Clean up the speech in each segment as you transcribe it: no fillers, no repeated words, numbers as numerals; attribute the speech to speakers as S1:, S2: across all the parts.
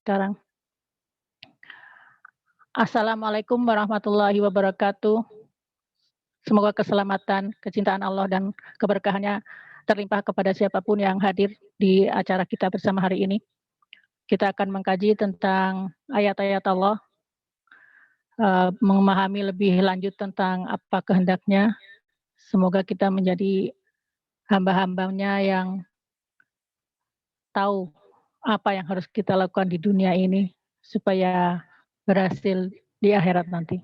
S1: sekarang. Assalamualaikum warahmatullahi wabarakatuh. Semoga keselamatan, kecintaan Allah dan keberkahannya terlimpah kepada siapapun yang hadir di acara kita bersama hari ini. Kita akan mengkaji tentang ayat-ayat Allah, memahami lebih lanjut tentang apa kehendaknya. Semoga kita menjadi hamba-hambanya yang tahu apa yang harus kita lakukan di dunia ini supaya berhasil di akhirat nanti.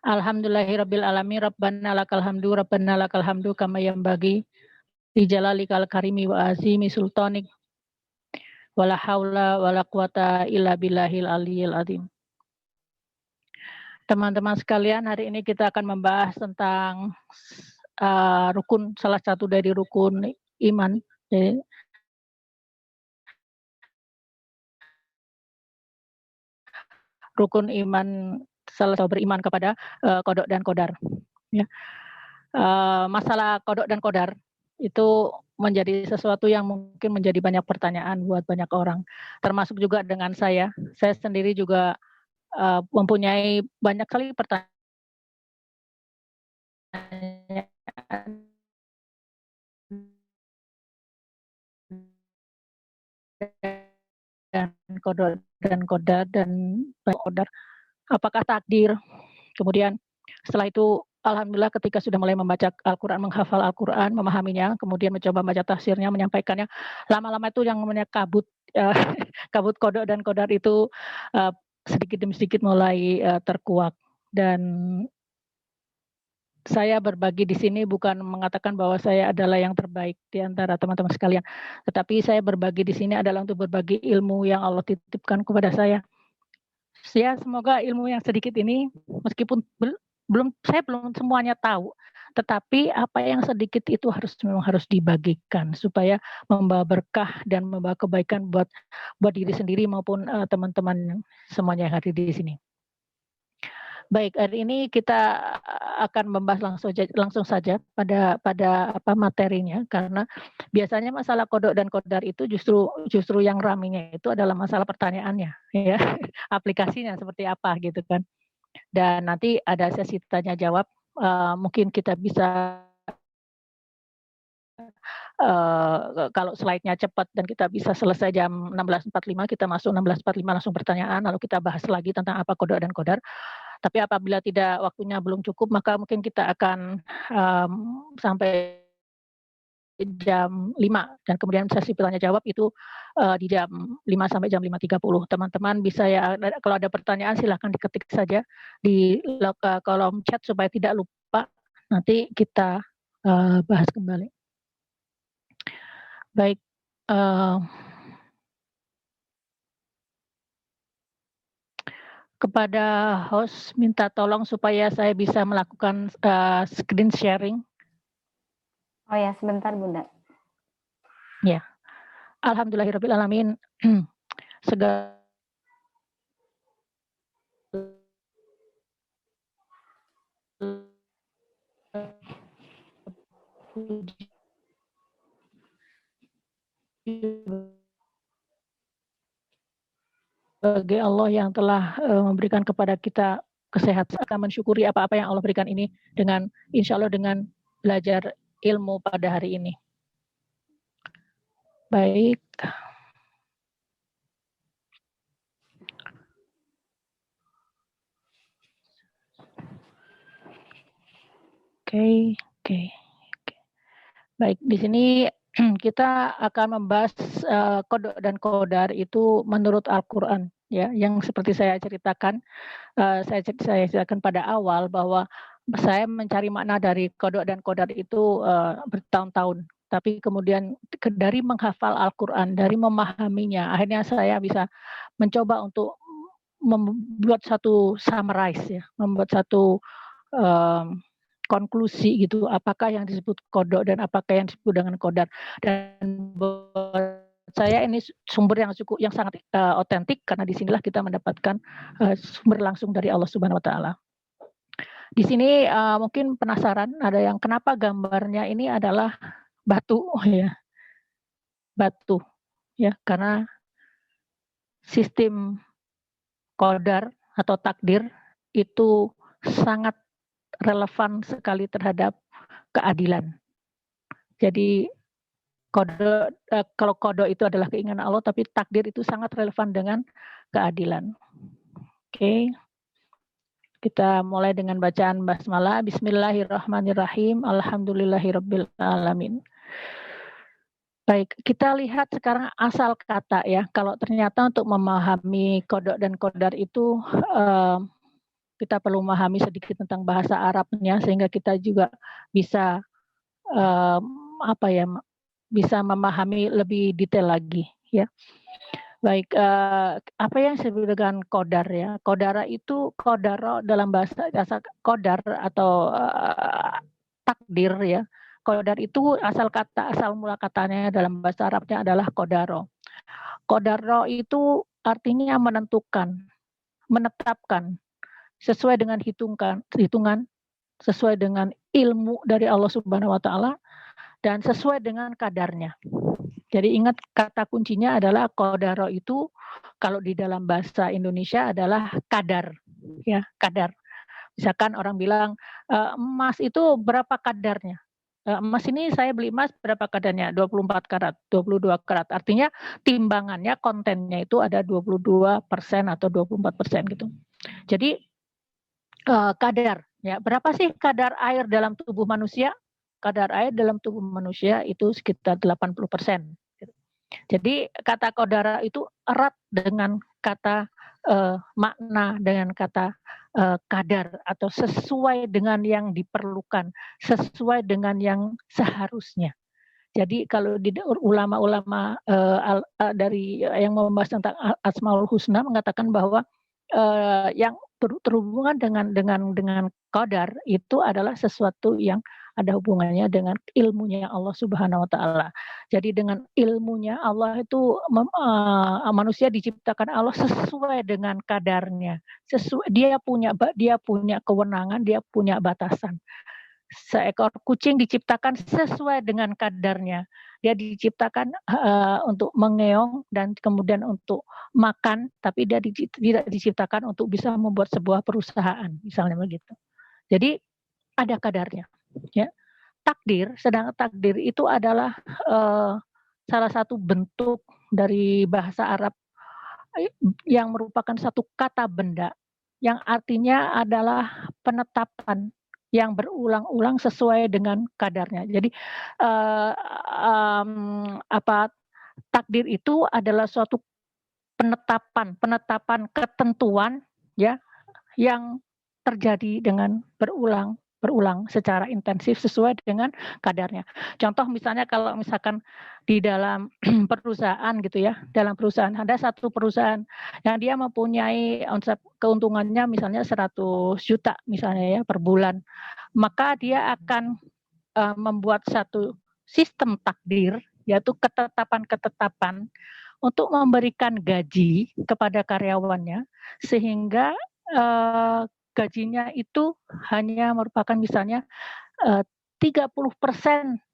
S1: Alhamdulillahirabbil alamin, rabbana lakal hamdu, rabbana lakal hamdu kama yanbaghi li jalalikal karimi wa azimi sultanik wala haula wala quwata illa billahil aliyyil azim. Teman-teman sekalian, hari ini kita akan membahas tentang rukun, salah satu dari rukun iman. Rukun iman, salah satu beriman kepada qada dan qadar. Ya. Masalah qada dan qadar itu menjadi sesuatu yang mungkin menjadi banyak pertanyaan buat banyak orang, termasuk juga dengan saya. Saya sendiri juga mempunyai banyak sekali pertanyaan dan qada dan qadar dan qadar. Apakah takdir? Kemudian setelah itu alhamdulillah ketika sudah mulai membaca Al-Quran, menghafal Al-Quran, memahaminya, kemudian mencoba membaca tafsirnya, menyampaikannya, lama-lama itu yang namanya kabut kabut qada dan qadar itu sedikit demi sedikit mulai terkuak. Dan saya berbagi di sini bukan mengatakan bahwa saya adalah yang terbaik di antara teman-teman sekalian, tetapi saya berbagi di sini adalah untuk berbagi ilmu yang Allah titipkan kepada saya. Ya, semoga ilmu yang sedikit ini meskipun saya belum semuanya tahu, tetapi apa yang sedikit itu memang harus dibagikan supaya membawa berkah dan membawa kebaikan buat diri sendiri maupun teman-teman semuanya yang hadir di sini. Baik, hari ini kita akan membahas langsung saja pada materinya, karena biasanya masalah qada dan qadar itu justru yang ramainya itu adalah masalah pertanyaannya, ya. Aplikasinya seperti apa gitu kan. Dan nanti ada sesi tanya jawab, mungkin kita bisa kalau slide-nya cepat dan kita bisa selesai jam 16.45, kita masuk 16.45 langsung pertanyaan, lalu kita bahas lagi tentang apa qada dan qadar. Tapi apabila tidak, waktunya belum cukup, maka mungkin kita akan sampai jam 5 dan kemudian sesi bertanya jawab itu di jam 5 sampai jam 5.30. Teman-teman bisa ya, kalau ada pertanyaan silahkan diketik saja di kolom chat supaya tidak lupa, nanti kita bahas kembali. Baik, kepada host minta tolong supaya saya bisa melakukan screen sharing.
S2: Oh ya, sebentar Bunda.
S1: Ya, alhamdulillahirabbil alamin. Segala bagi Allah yang telah memberikan kepada kita kesehatan, akan mensyukuri apa-apa yang Allah berikan ini dengan insya Allah dengan belajar ilmu pada hari ini. Baik. Oke. Baik, di sini kita akan membahas qada dan qadar itu menurut Al-Quran, ya, yang seperti saya ceritakan, saya ceritakan pada awal bahwa saya mencari makna dari qada dan qadar itu bertahun-tahun, tapi kemudian dari menghafal Al-Quran, dari memahaminya, akhirnya saya bisa mencoba untuk membuat satu summarize, ya, membuat satu konklusi gitu, apakah yang disebut qada dan apakah yang disebut dengan qadar. Dan buat saya ini sumber yang sangat otentik, karena disinilah kita mendapatkan sumber langsung dari Allah Subhanahu Wa Taala. Di sini mungkin penasaran, ada yang kenapa gambarnya ini adalah batu, ya, batu, ya, karena sistem qadar atau takdir itu sangat relevan sekali terhadap keadilan. Jadi kalau qada itu adalah keinginan Allah, tapi takdir itu sangat relevan dengan keadilan. Oke. Kita mulai dengan bacaan basmalah. Bismillahirrahmanirrahim. Alhamdulillahirabbil alamin. Baik, kita lihat sekarang asal kata ya. Kalau ternyata untuk memahami qada dan qadar itu kita perlu memahami sedikit tentang bahasa Arabnya sehingga kita juga bisa bisa memahami lebih detail lagi ya. Baik, apa yang disebut dengan qadar ya? Qadara itu qadara dalam bahasa qadar atau takdir ya. Qadar itu asal mula katanya dalam bahasa Arabnya adalah qadara. Qadara itu artinya menentukan, menetapkan sesuai dengan hitungan, sesuai dengan ilmu dari Allah Subhanahu wa taala dan sesuai dengan kadarnya. Jadi ingat kata kuncinya adalah qadara itu kalau di dalam bahasa Indonesia adalah kadar ya, kadar. Misalkan orang bilang emas itu berapa kadarnya? Emas ini saya beli emas berapa kadarnya? 24 karat, 22 karat. Artinya timbangannya, kontennya itu ada 22% atau 24% gitu. Jadi kadar ya, berapa sih kadar air dalam tubuh manusia? Kadar air dalam tubuh manusia itu sekitar 80%. Jadi kata qadara itu erat dengan kata makna, dengan kata kadar atau sesuai dengan yang diperlukan, sesuai dengan yang seharusnya. Jadi kalau di ulama-ulama dari yang membahas tentang Asmaul Husna mengatakan bahwa yang terhubungan dengan qadar itu adalah sesuatu yang ada hubungannya dengan ilmunya Allah Subhanahu wa taala. Jadi dengan ilmunya Allah itu manusia diciptakan Allah sesuai dengan kadarnya. Dia punya kewenangan, dia punya batasan. Seekor kucing diciptakan sesuai dengan kadarnya. Dia diciptakan untuk mengeong dan kemudian untuk makan, tapi dia tidak diciptakan untuk bisa membuat sebuah perusahaan, misalnya begitu. Jadi ada kadarnya. Ya, sedangkan takdir itu adalah salah satu bentuk dari bahasa Arab yang merupakan satu kata benda yang artinya adalah penetapan yang berulang-ulang sesuai dengan kadarnya. Jadi takdir itu adalah suatu penetapan ketentuan ya yang terjadi dengan berulang secara intensif sesuai dengan kadarnya. Contoh misalnya kalau misalkan di dalam perusahaan gitu ya, dalam perusahaan ada satu perusahaan yang dia mempunyai omset keuntungannya misalnya 100 juta misalnya ya per bulan, maka dia akan membuat satu sistem takdir yaitu ketetapan untuk memberikan gaji kepada karyawannya sehingga gajinya itu hanya merupakan misalnya 30%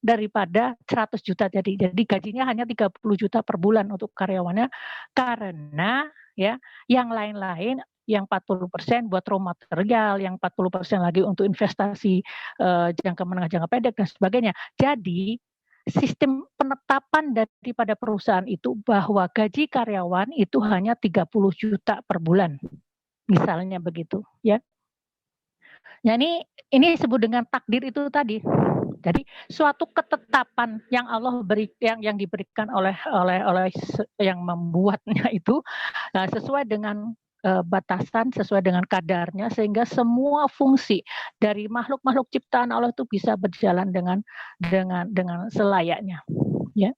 S1: daripada 100 juta jadi gajinya hanya 30 juta per bulan untuk karyawannya karena ya yang lain-lain yang 40% buat raw material, yang 40% lagi untuk investasi jangka menengah, jangka pendek dan sebagainya. Jadi sistem penetapan daripada perusahaan itu bahwa gaji karyawan itu hanya 30 juta per bulan. Misalnya begitu, ya. Nah, ini disebut dengan takdir itu tadi. Jadi suatu ketetapan yang Allah yang diberikan oleh yang membuatnya itu sesuai dengan batasan, sesuai dengan kadarnya sehingga semua fungsi dari makhluk-makhluk ciptaan Allah itu bisa berjalan dengan selayaknya, ya.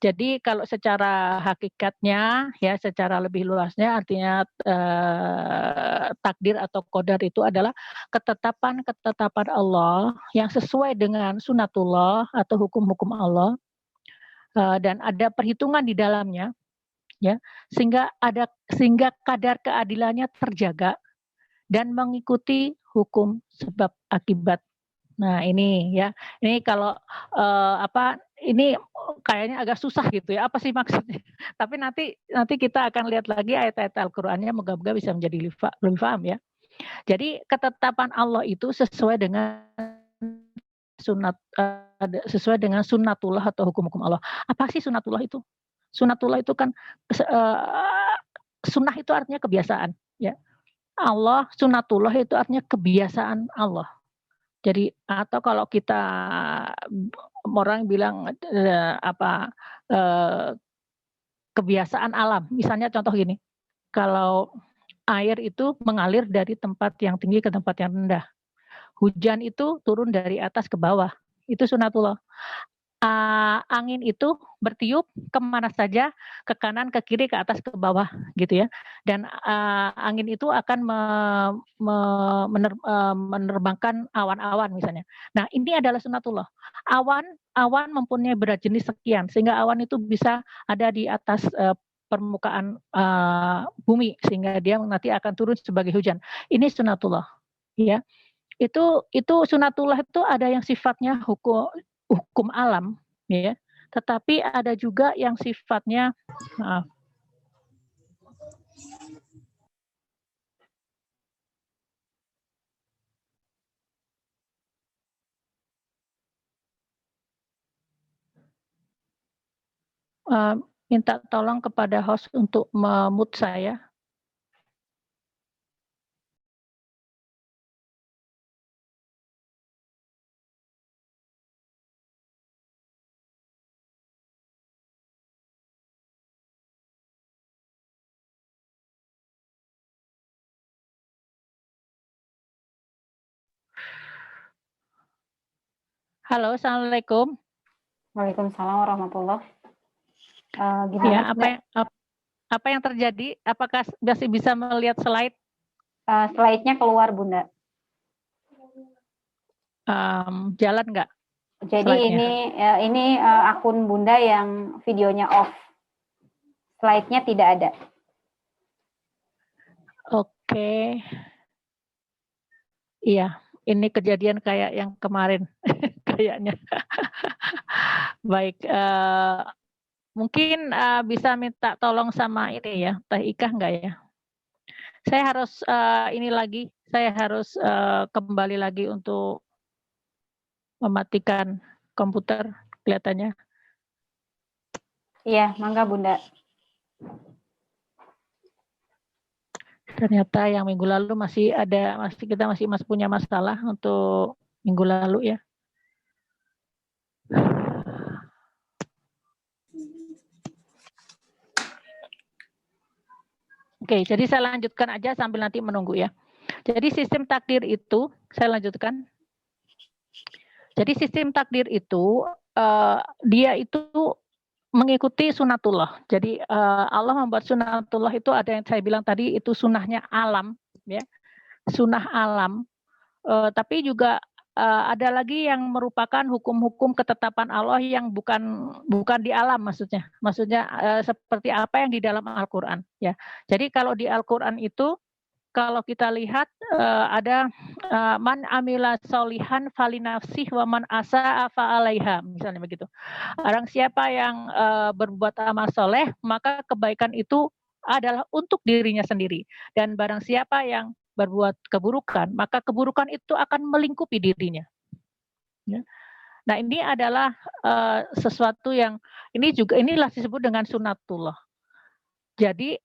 S1: Jadi kalau secara hakikatnya ya secara lebih luasnya artinya takdir atau qadar itu adalah ketetapan Allah yang sesuai dengan sunatullah atau hukum-hukum Allah dan ada perhitungan di dalamnya ya sehingga kadar keadilannya terjaga dan mengikuti hukum sebab akibat. Nah ini ya, ini kalau ini kayaknya agak susah gitu ya, apa sih maksudnya? Tapi nanti kita akan lihat lagi ayat-ayat Al-Qur'annya, moga-moga bisa menjadi lebih paham ya. Jadi ketetapan Allah itu sesuai dengan sesuai dengan sunnatullah atau hukum-hukum Allah. Apa sih sunnatullah itu? Sunnatullah itu kan sunnah itu artinya kebiasaan, ya. Allah sunnatullah itu artinya kebiasaan Allah. Jadi atau kalau kita orang bilang kebiasaan alam. Misalnya contoh gini, kalau air itu mengalir dari tempat yang tinggi ke tempat yang rendah. Hujan itu turun dari atas ke bawah. Itu sunatullah. Angin itu bertiup kemana saja, ke kanan, ke kiri, ke atas, ke bawah, gitu ya. Dan angin itu akan menerbangkan awan-awan misalnya. Nah, ini adalah sunatullah. Awan mempunyai berat jenis sekian, sehingga awan itu bisa ada di atas permukaan bumi, sehingga dia nanti akan turun sebagai hujan. Ini sunatullah, ya. Itu sunatullah itu ada yang sifatnya hukum alam, ya. Tetapi ada juga yang sifatnya minta tolong kepada host untuk mute saya. Halo, assalamualaikum.
S2: Waalaikumsalam warahmatullahi.
S1: Ya, apa yang terjadi? Apakah masih bisa melihat slide?
S2: Slide-nya keluar, Bunda.
S1: Jalan nggak?
S2: Jadi ini akun Bunda yang videonya off. Slide-nya tidak ada.
S1: Oke. Iya, ini kejadian kayak yang kemarin kayaknya. Baik, mungkin bisa minta tolong sama ini ya, Teh Ika nggak ya? Saya harus saya harus kembali lagi untuk mematikan komputer kelihatannya.
S2: Iya, mangga Bunda.
S1: Ternyata yang minggu lalu kita masih punya masalah untuk minggu lalu ya. Oke, jadi saya lanjutkan aja sambil nanti menunggu ya. Jadi sistem takdir itu, saya lanjutkan. Jadi sistem takdir itu, dia itu mengikuti sunatullah. Jadi Allah membuat sunatullah itu ada yang saya bilang tadi itu sunnahnya alam, ya, sunnah alam. Tapi juga ada lagi yang merupakan hukum-hukum ketetapan Allah yang bukan di alam maksudnya. Maksudnya seperti apa yang di dalam Al-Quran. Ya. Jadi kalau di Al-Quran itu kalau kita lihat ada man amila solihan falinafsih wa man asa'a fa'alaiha, misalnya begitu. Orang siapa yang berbuat amal soleh, maka kebaikan itu adalah untuk dirinya sendiri. Dan barang siapa yang berbuat keburukan, maka keburukan itu akan melingkupi dirinya. Ya. Nah, ini adalah sesuatu yang inilah disebut dengan sunatullah. Jadi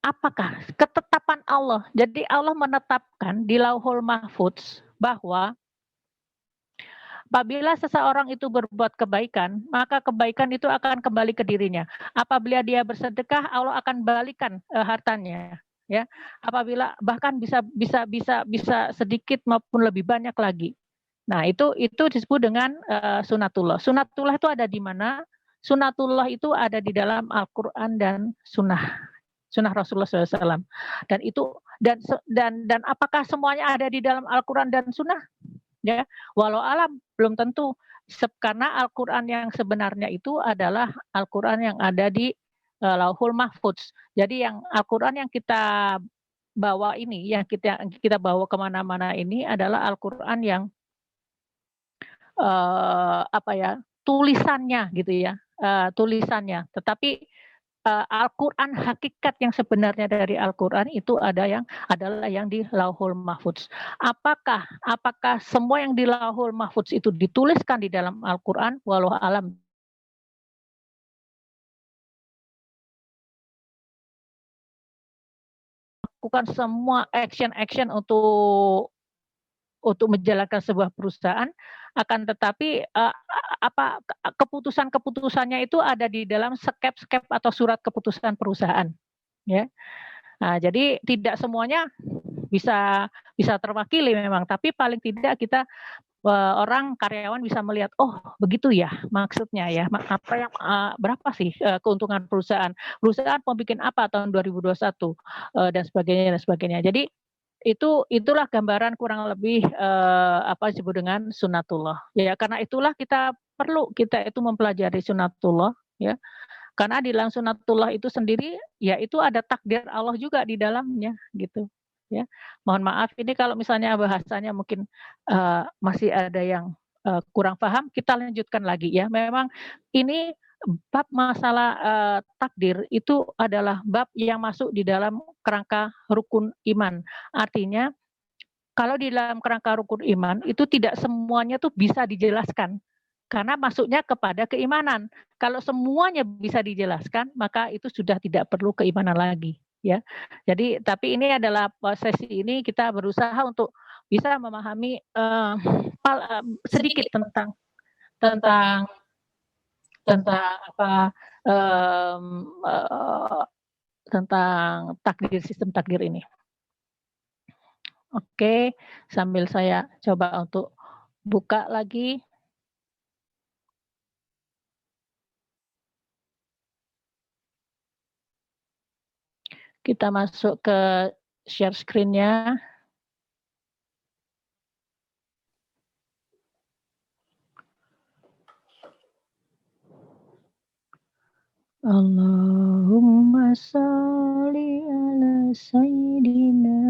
S1: apakah ketetapan Allah? Jadi Allah menetapkan di Lauhul Mahfudz bahwa apabila seseorang itu berbuat kebaikan, maka kebaikan itu akan kembali ke dirinya. Apabila dia bersedekah, Allah akan balikan hartanya. Ya, apabila bahkan bisa sedikit maupun lebih banyak lagi. Nah, itu disebut dengan sunatullah. Sunatullah itu ada di mana? Sunatullah itu ada di dalam Al-Quran dan Sunnah Rasulullah SAW. Dan itu dan apakah semuanya ada di dalam Al-Quran dan Sunnah? Ya, walau alam belum tentu. Karena Al-Quran yang sebenarnya itu adalah Al-Quran yang ada di Lauhul Mahfudz. Jadi yang Al-Quran yang kita bawa ini, yang kita bawa kemana-mana ini adalah Al-Quran yang tulisannya gitu ya, tulisannya. Tetapi Al-Quran, hakikat yang sebenarnya dari Al-Quran itu adalah yang di Lauhul Mahfudz. Apakah semua yang di Lauhul Mahfudz itu dituliskan di dalam Al-Quran? Wallahu alam. Lakukan semua action untuk menjalankan sebuah perusahaan, akan tetapi keputusan-keputusannya itu ada di dalam skep atau surat keputusan perusahaan, ya. Nah, jadi tidak semuanya bisa terwakili memang, tapi paling tidak kita orang karyawan bisa melihat, oh begitu ya maksudnya ya, apa yang berapa sih keuntungan perusahaan mau bikin apa tahun 2021 dan sebagainya. Jadi itulah gambaran kurang lebih apa disebut dengan sunatullah. Ya, karena itulah kita itu mempelajari sunatullah, ya. Karena di dalam sunatullah itu sendiri ya itu ada takdir Allah juga di dalamnya gitu, ya. Mohon maaf ini kalau misalnya bahasanya mungkin masih ada yang kurang paham, kita lanjutkan lagi ya. Memang ini bab masalah takdir itu adalah bab yang masuk di dalam kerangka rukun iman. Artinya kalau di dalam kerangka rukun iman itu tidak semuanya tuh bisa dijelaskan karena masuknya kepada keimanan. Kalau semuanya bisa dijelaskan, maka itu sudah tidak perlu keimanan lagi, ya. Jadi tapi ini adalah sesi ini kita berusaha untuk bisa memahami sedikit tentang apa tentang sistem takdir ini. Oke, sambil saya coba untuk buka lagi. Kita masuk ke share screen-nya. Allahumma sholli ala sayyidina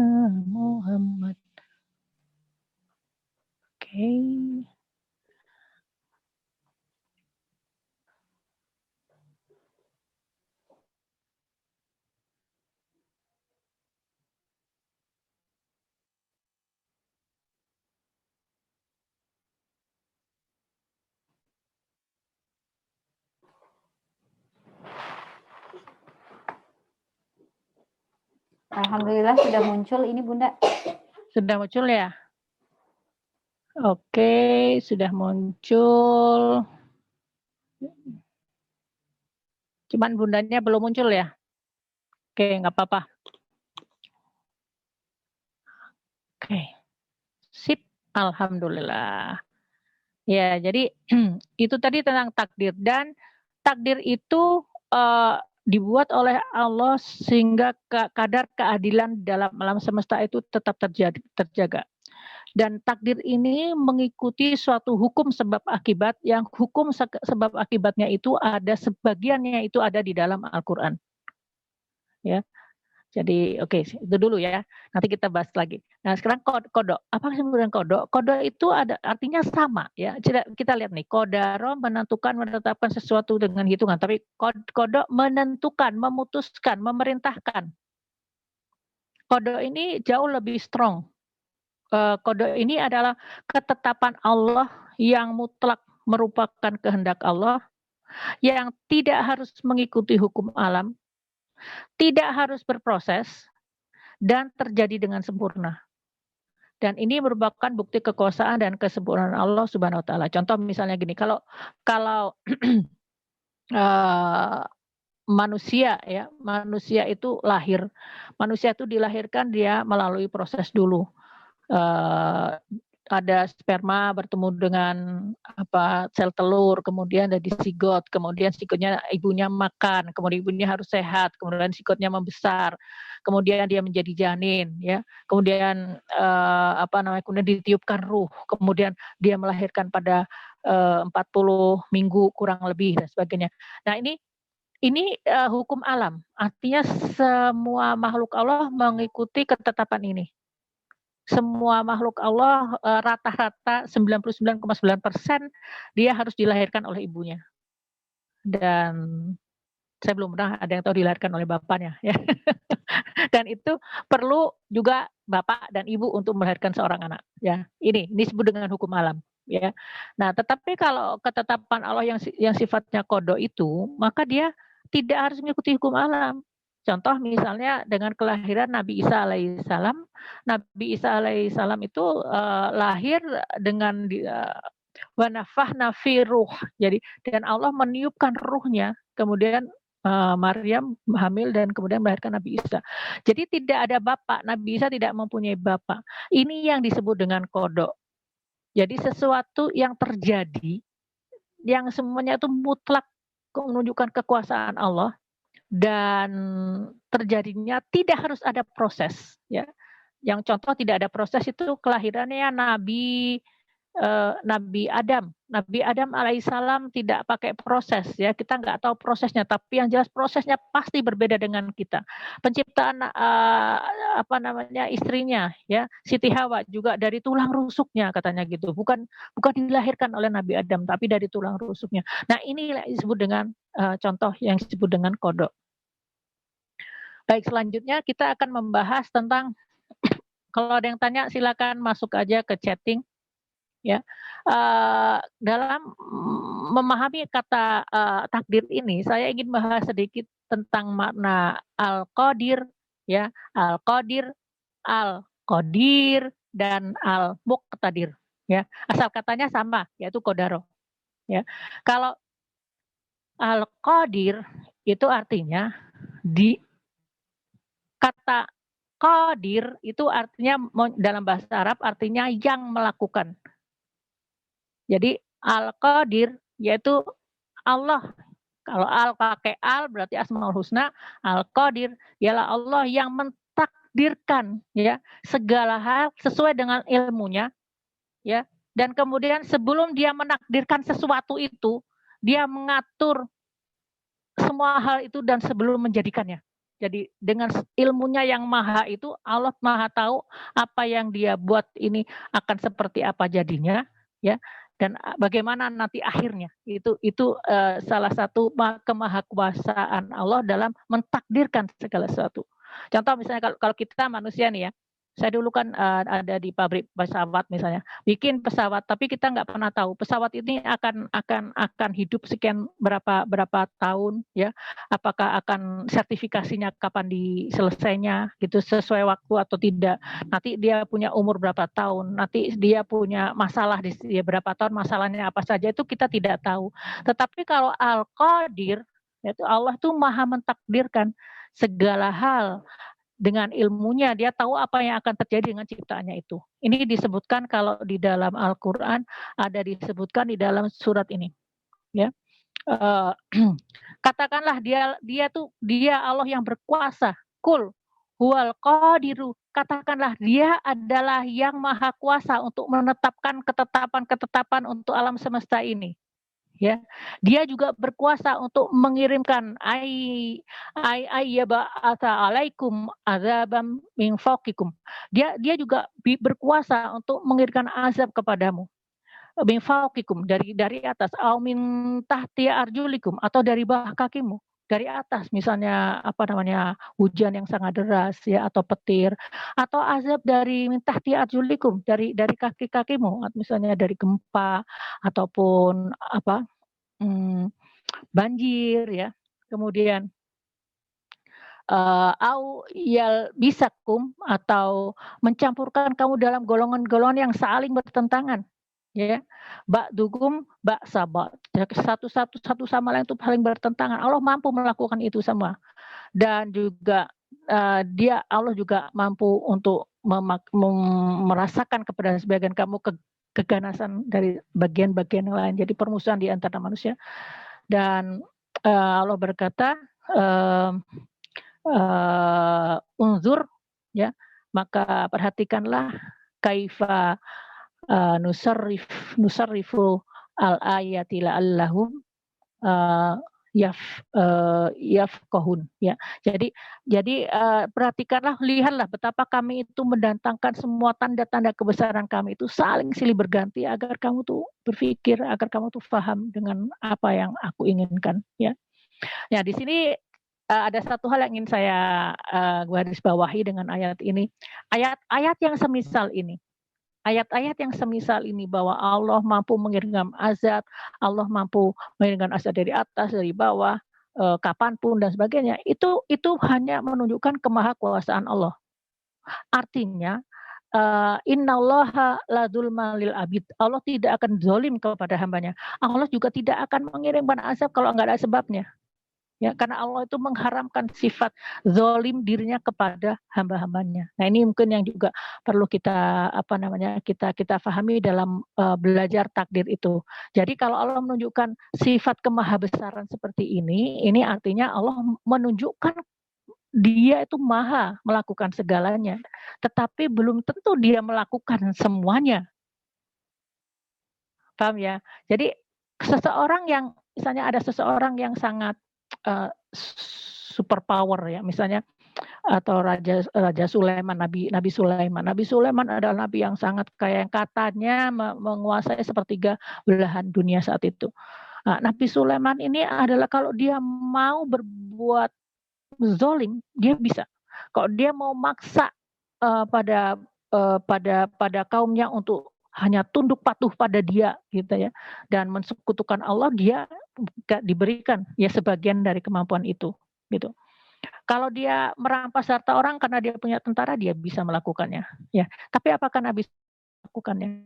S1: Muhammad. Oke.
S2: Alhamdulillah sudah muncul ini Bunda.
S1: Sudah muncul ya? Oke, sudah muncul. Cuman Bundanya belum muncul ya? Oke, nggak apa-apa. Oke. Sip, alhamdulillah. Ya, jadi itu tadi tentang takdir, dan takdir itu dibuat oleh Allah sehingga kadar keadilan dalam alam semesta itu tetap terjaga. Dan takdir ini mengikuti suatu hukum sebab akibat, yang hukum sebab akibatnya itu ada sebagiannya itu ada di dalam Al-Qur'an. Ya. Jadi oke, itu dulu ya. Nanti kita bahas lagi. Nah, sekarang kodok. Apa yang disebut kodok? Kodok itu ada artinya sama ya. Kita lihat nih, kodaro menetapkan sesuatu dengan hitungan, tapi kodok menentukan, memutuskan, memerintahkan. Kodok ini jauh lebih strong. Kodok ini adalah ketetapan Allah yang mutlak merupakan kehendak Allah, yang tidak harus mengikuti hukum alam, tidak harus berproses, dan terjadi dengan sempurna. Dan ini merupakan bukti kekuasaan dan kesempurnaan Allah Subhanahu wa taala. Contoh misalnya gini, kalau manusia itu lahir. Manusia itu dilahirkan dia melalui proses dulu. Ada sperma bertemu dengan sel telur, kemudian ada zigot, kemudian zigotnya ibunya makan, kemudian ibunya harus sehat, kemudian zigotnya membesar, kemudian dia menjadi janin, ya, kemudian kemudian ditiupkan ruh, kemudian dia melahirkan pada 40 minggu kurang lebih dan sebagainya. Nah ini hukum alam, artinya semua makhluk Allah mengikuti ketetapan ini. semua makhluk Allah rata-rata 99,9% dia harus dilahirkan oleh ibunya. Dan saya belum pernah ada yang tahu dilahirkan oleh bapaknya ya. Dan itu perlu juga bapak dan ibu untuk melahirkan seorang anak ya. Ini disebut dengan hukum alam ya. Nah, tetapi kalau ketetapan Allah yang sifatnya qada itu, maka dia tidak harus mengikuti hukum alam. Contoh misalnya dengan kelahiran Nabi Isa alaihissalam. Nabi Isa alaihissalam itu lahir dengan wa nafakhna fi ruh. Jadi dan Allah meniupkan ruhnya, kemudian Maryam hamil dan kemudian melahirkan Nabi Isa. Jadi tidak ada bapak, Nabi Isa tidak mempunyai bapak. Ini yang disebut dengan kodok. Jadi sesuatu yang terjadi, yang semuanya itu mutlak menunjukkan kekuasaan Allah dan terjadinya tidak harus ada proses. Ya, yang contoh tidak ada proses itu kelahirannya Nabi Adam. Nabi Adam alaihissalam tidak pakai proses ya, kita nggak tahu prosesnya, tapi yang jelas prosesnya pasti berbeda dengan kita. Penciptaan istrinya ya, Siti Hawa juga dari tulang rusuknya katanya gitu, bukan dilahirkan oleh Nabi Adam, tapi dari tulang rusuknya. Nah ini disebut dengan contoh yang disebut dengan kodok. Baik, selanjutnya kita akan membahas tentang kalau ada yang tanya silakan masuk aja ke chatting. Ya, dalam memahami kata takdir ini, saya ingin bahas sedikit tentang makna al-qadir, ya, al-qadir, al-qadir, dan al-muqtadir. Ya, asal katanya sama, yaitu qadaro. Ya, kalau al-qadir itu artinya di kata qadir itu artinya dalam bahasa Arab artinya yang melakukan. Jadi al-qadir yaitu Allah. Kalau al pakai al berarti asmaul husna, al-qadir ialah Allah yang mentakdirkan ya segala hal sesuai dengan ilmunya ya. Dan kemudian sebelum dia menakdirkan sesuatu itu, dia mengatur semua hal itu dan sebelum menjadikannya. Jadi dengan ilmunya yang maha itu, Allah maha tahu apa yang dia buat ini akan seperti apa jadinya ya. Dan bagaimana nanti akhirnya itu salah satu kemahakuasaan Allah dalam mentakdirkan segala sesuatu. Contoh misalnya kalau kita manusia nih ya, saya dulu kan ada di pabrik pesawat misalnya, bikin pesawat, tapi kita nggak pernah tahu pesawat ini akan hidup sekian berapa tahun ya, apakah akan sertifikasinya kapan diselesainya gitu sesuai waktu atau tidak, nanti dia punya umur berapa tahun, nanti dia punya masalah di berapa tahun, masalahnya apa saja itu kita tidak tahu. Tetapi kalau al-qadir, yaitu Allah tuh maha mentakdirkan segala hal. Dengan ilmunya dia tahu apa yang akan terjadi dengan ciptaannya itu. Ini disebutkan kalau di dalam Al-Qur'an, ada disebutkan di dalam surat ini. Ya. Katakanlah dia Allah yang berkuasa. Kul huwal qadiru. Katakanlah dia adalah yang maha kuasa untuk menetapkan ketetapan-ketetapan untuk alam semesta ini. Ya, dia juga berkuasa untuk mengirimkan alaikum azabam min fawqikum. Dia juga berkuasa untuk mengirimkan azab kepadamu min fawqikum dari atas, au min tahti arjulikum atau dari bawah kakimu, dari atas misalnya hujan yang sangat deras ya atau petir, atau azab dari min tahti arjulikum dari kaki-kakimu misalnya dari gempa ataupun banjir ya. Kemudian au yal bisakum atau mencampurkan kamu dalam golongan-golongan yang saling bertentangan ya. Ba'dukum ba'sabat. Satu sama lain itu saling bertentangan. Allah mampu melakukan itu semua. Dan juga Allah juga mampu untuk merasakan kepada sebagian kamu keganasan dari bagian-bagian yang lain. Jadi permusuhan di antara manusia. Dan Allah berkata, unzur, ya, maka perhatikanlah kaifa nusarrifu al-ayati la'allahum yafqahun ya. Jadi perhatikanlah, lihatlah betapa kami itu mendatangkan semua tanda-tanda kebesaran kami itu saling silih berganti agar kamu tuh berpikir, agar kamu tuh paham dengan apa yang aku inginkan ya. Ya di sini ada satu hal yang ingin saya garis bawahi dengan ayat ini. Ayat-ayat yang semisal ini. Ayat-ayat yang semisal ini bahwa Allah mampu mengirimkan azab, Allah mampu mengirimkan azab dari atas, dari bawah, kapanpun dan sebagainya. Itu hanya menunjukkan kemahakuasaan Allah. Artinya innallaha la dzulma lil abid. Allah tidak akan zalim kepada hambanya. Allah juga tidak akan mengirimkan azab kalau enggak ada sebabnya. Ya, karena Allah itu mengharamkan sifat zalim dirinya kepada hamba-hambanya. Nah, ini mungkin yang juga perlu kita kita pahami dalam belajar takdir itu. Jadi kalau Allah menunjukkan sifat kemahabesaran seperti ini artinya Allah menunjukkan dia itu maha melakukan segalanya, tetapi belum tentu dia melakukan semuanya. Paham ya? Jadi seseorang yang misalnya ada seseorang yang sangat super power ya, misalnya atau Raja Sulaiman, Nabi Sulaiman. Nabi Sulaiman adalah nabi yang sangat kaya, yang katanya menguasai sepertiga belahan dunia saat itu. Nah, Nabi Sulaiman ini adalah kalau dia mau berbuat zolim, dia bisa. Kalau dia mau maksa pada kaumnya untuk hanya tunduk patuh pada dia gitu ya, dan mensekutukan Allah, dia gak diberikan ya sebagian dari kemampuan itu gitu. Kalau dia merampas harta orang karena dia punya tentara, dia bisa melakukannya ya. Tapi apakah Nabi melakukannya?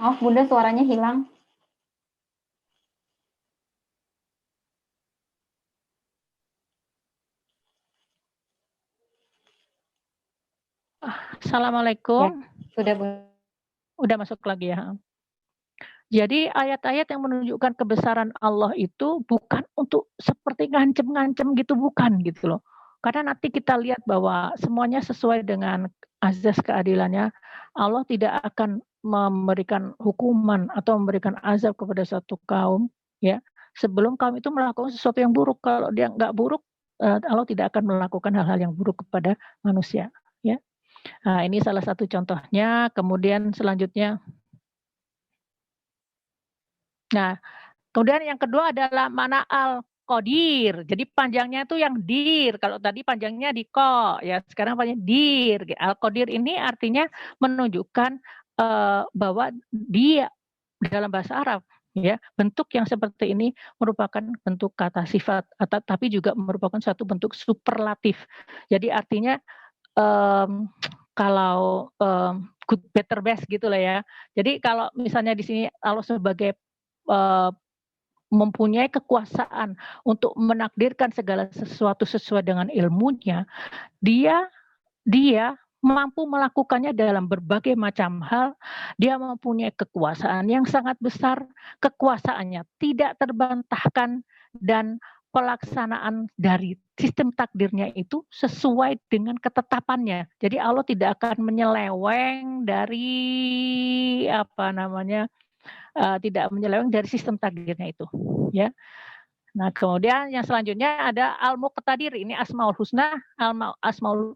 S2: Maaf Bunda, suaranya hilang.
S1: Assalamualaikum.
S2: Ya, sudah Bunda.
S1: Udah masuk lagi ya. Jadi ayat-ayat yang menunjukkan kebesaran Allah itu bukan untuk seperti ngancem-ngancem gitu, bukan gitu loh. Karena nanti kita lihat bahwa semuanya sesuai dengan azas keadilannya. Allah tidak akan memberikan hukuman atau memberikan azab kepada satu kaum ya sebelum kaum itu melakukan sesuatu yang buruk. Kalau dia nggak buruk, Allah tidak akan melakukan hal-hal yang buruk kepada manusia ya. Nah, ini salah satu contohnya. Kemudian selanjutnya, nah, kemudian yang kedua adalah makna al-qadir. Jadi panjangnya itu yang dir. Kalau tadi panjangnya di ko, ya sekarang panjangnya dir. Al-qadir ini artinya menunjukkan bahwa dia dalam bahasa Arab ya, bentuk yang seperti ini merupakan bentuk kata sifat, tapi juga merupakan suatu bentuk superlatif. Jadi artinya kalau good, better, best gitulah ya. Jadi kalau misalnya di sini Allah sebagai mempunyai kekuasaan untuk menakdirkan segala sesuatu sesuai dengan ilmunya, dia mampu melakukannya dalam berbagai macam hal. Dia mempunyai kekuasaan yang sangat besar, kekuasaannya tidak terbantahkan, dan pelaksanaan dari sistem takdirnya itu sesuai dengan ketetapannya. Jadi Allah tidak akan menyeleweng dari tidak menyeleweng dari sistem takdirnya itu ya. Nah, kemudian yang selanjutnya ada Al-Muqtadir. Ini Asmaul Husna.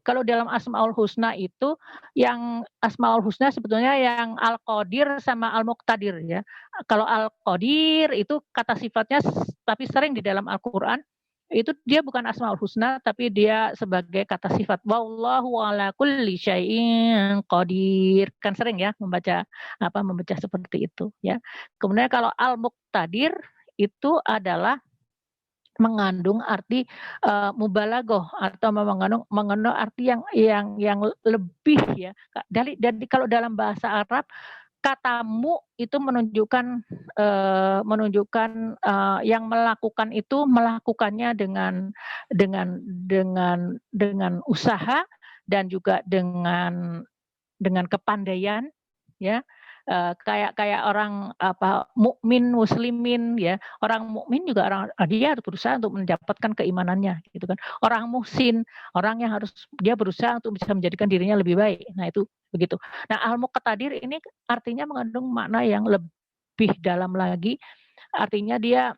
S1: Kalau dalam Asmaul Husna itu yang Asmaul Husna sebetulnya yang Al-Qadir sama Al-Muqtadir ya. Kalau Al-Qadir itu kata sifatnya, tapi sering di dalam Al-Qur'an itu dia bukan Asmaul Husna, tapi dia sebagai kata sifat. Wallahu ala kulli syai'in qadir. Kan sering ya membaca seperti itu ya. Kemudian kalau Al-Muqtadir itu adalah mengandung arti mubalaghah atau mengandung arti yang lebih ya. Dari kalau dalam bahasa Arab kata mu itu menunjukkan yang melakukan itu melakukannya dengan usaha dan juga dengan kepandaian ya. kayak orang mukmin muslimin ya. Orang mukmin juga dia harus berusaha untuk mendapatkan keimanannya gitu kan. Orang muhsin, orang yang harus dia berusaha untuk bisa menjadikan dirinya lebih baik. Nah, itu begitu. Nah, al-muqtadir ini artinya mengandung makna yang lebih dalam lagi. Artinya dia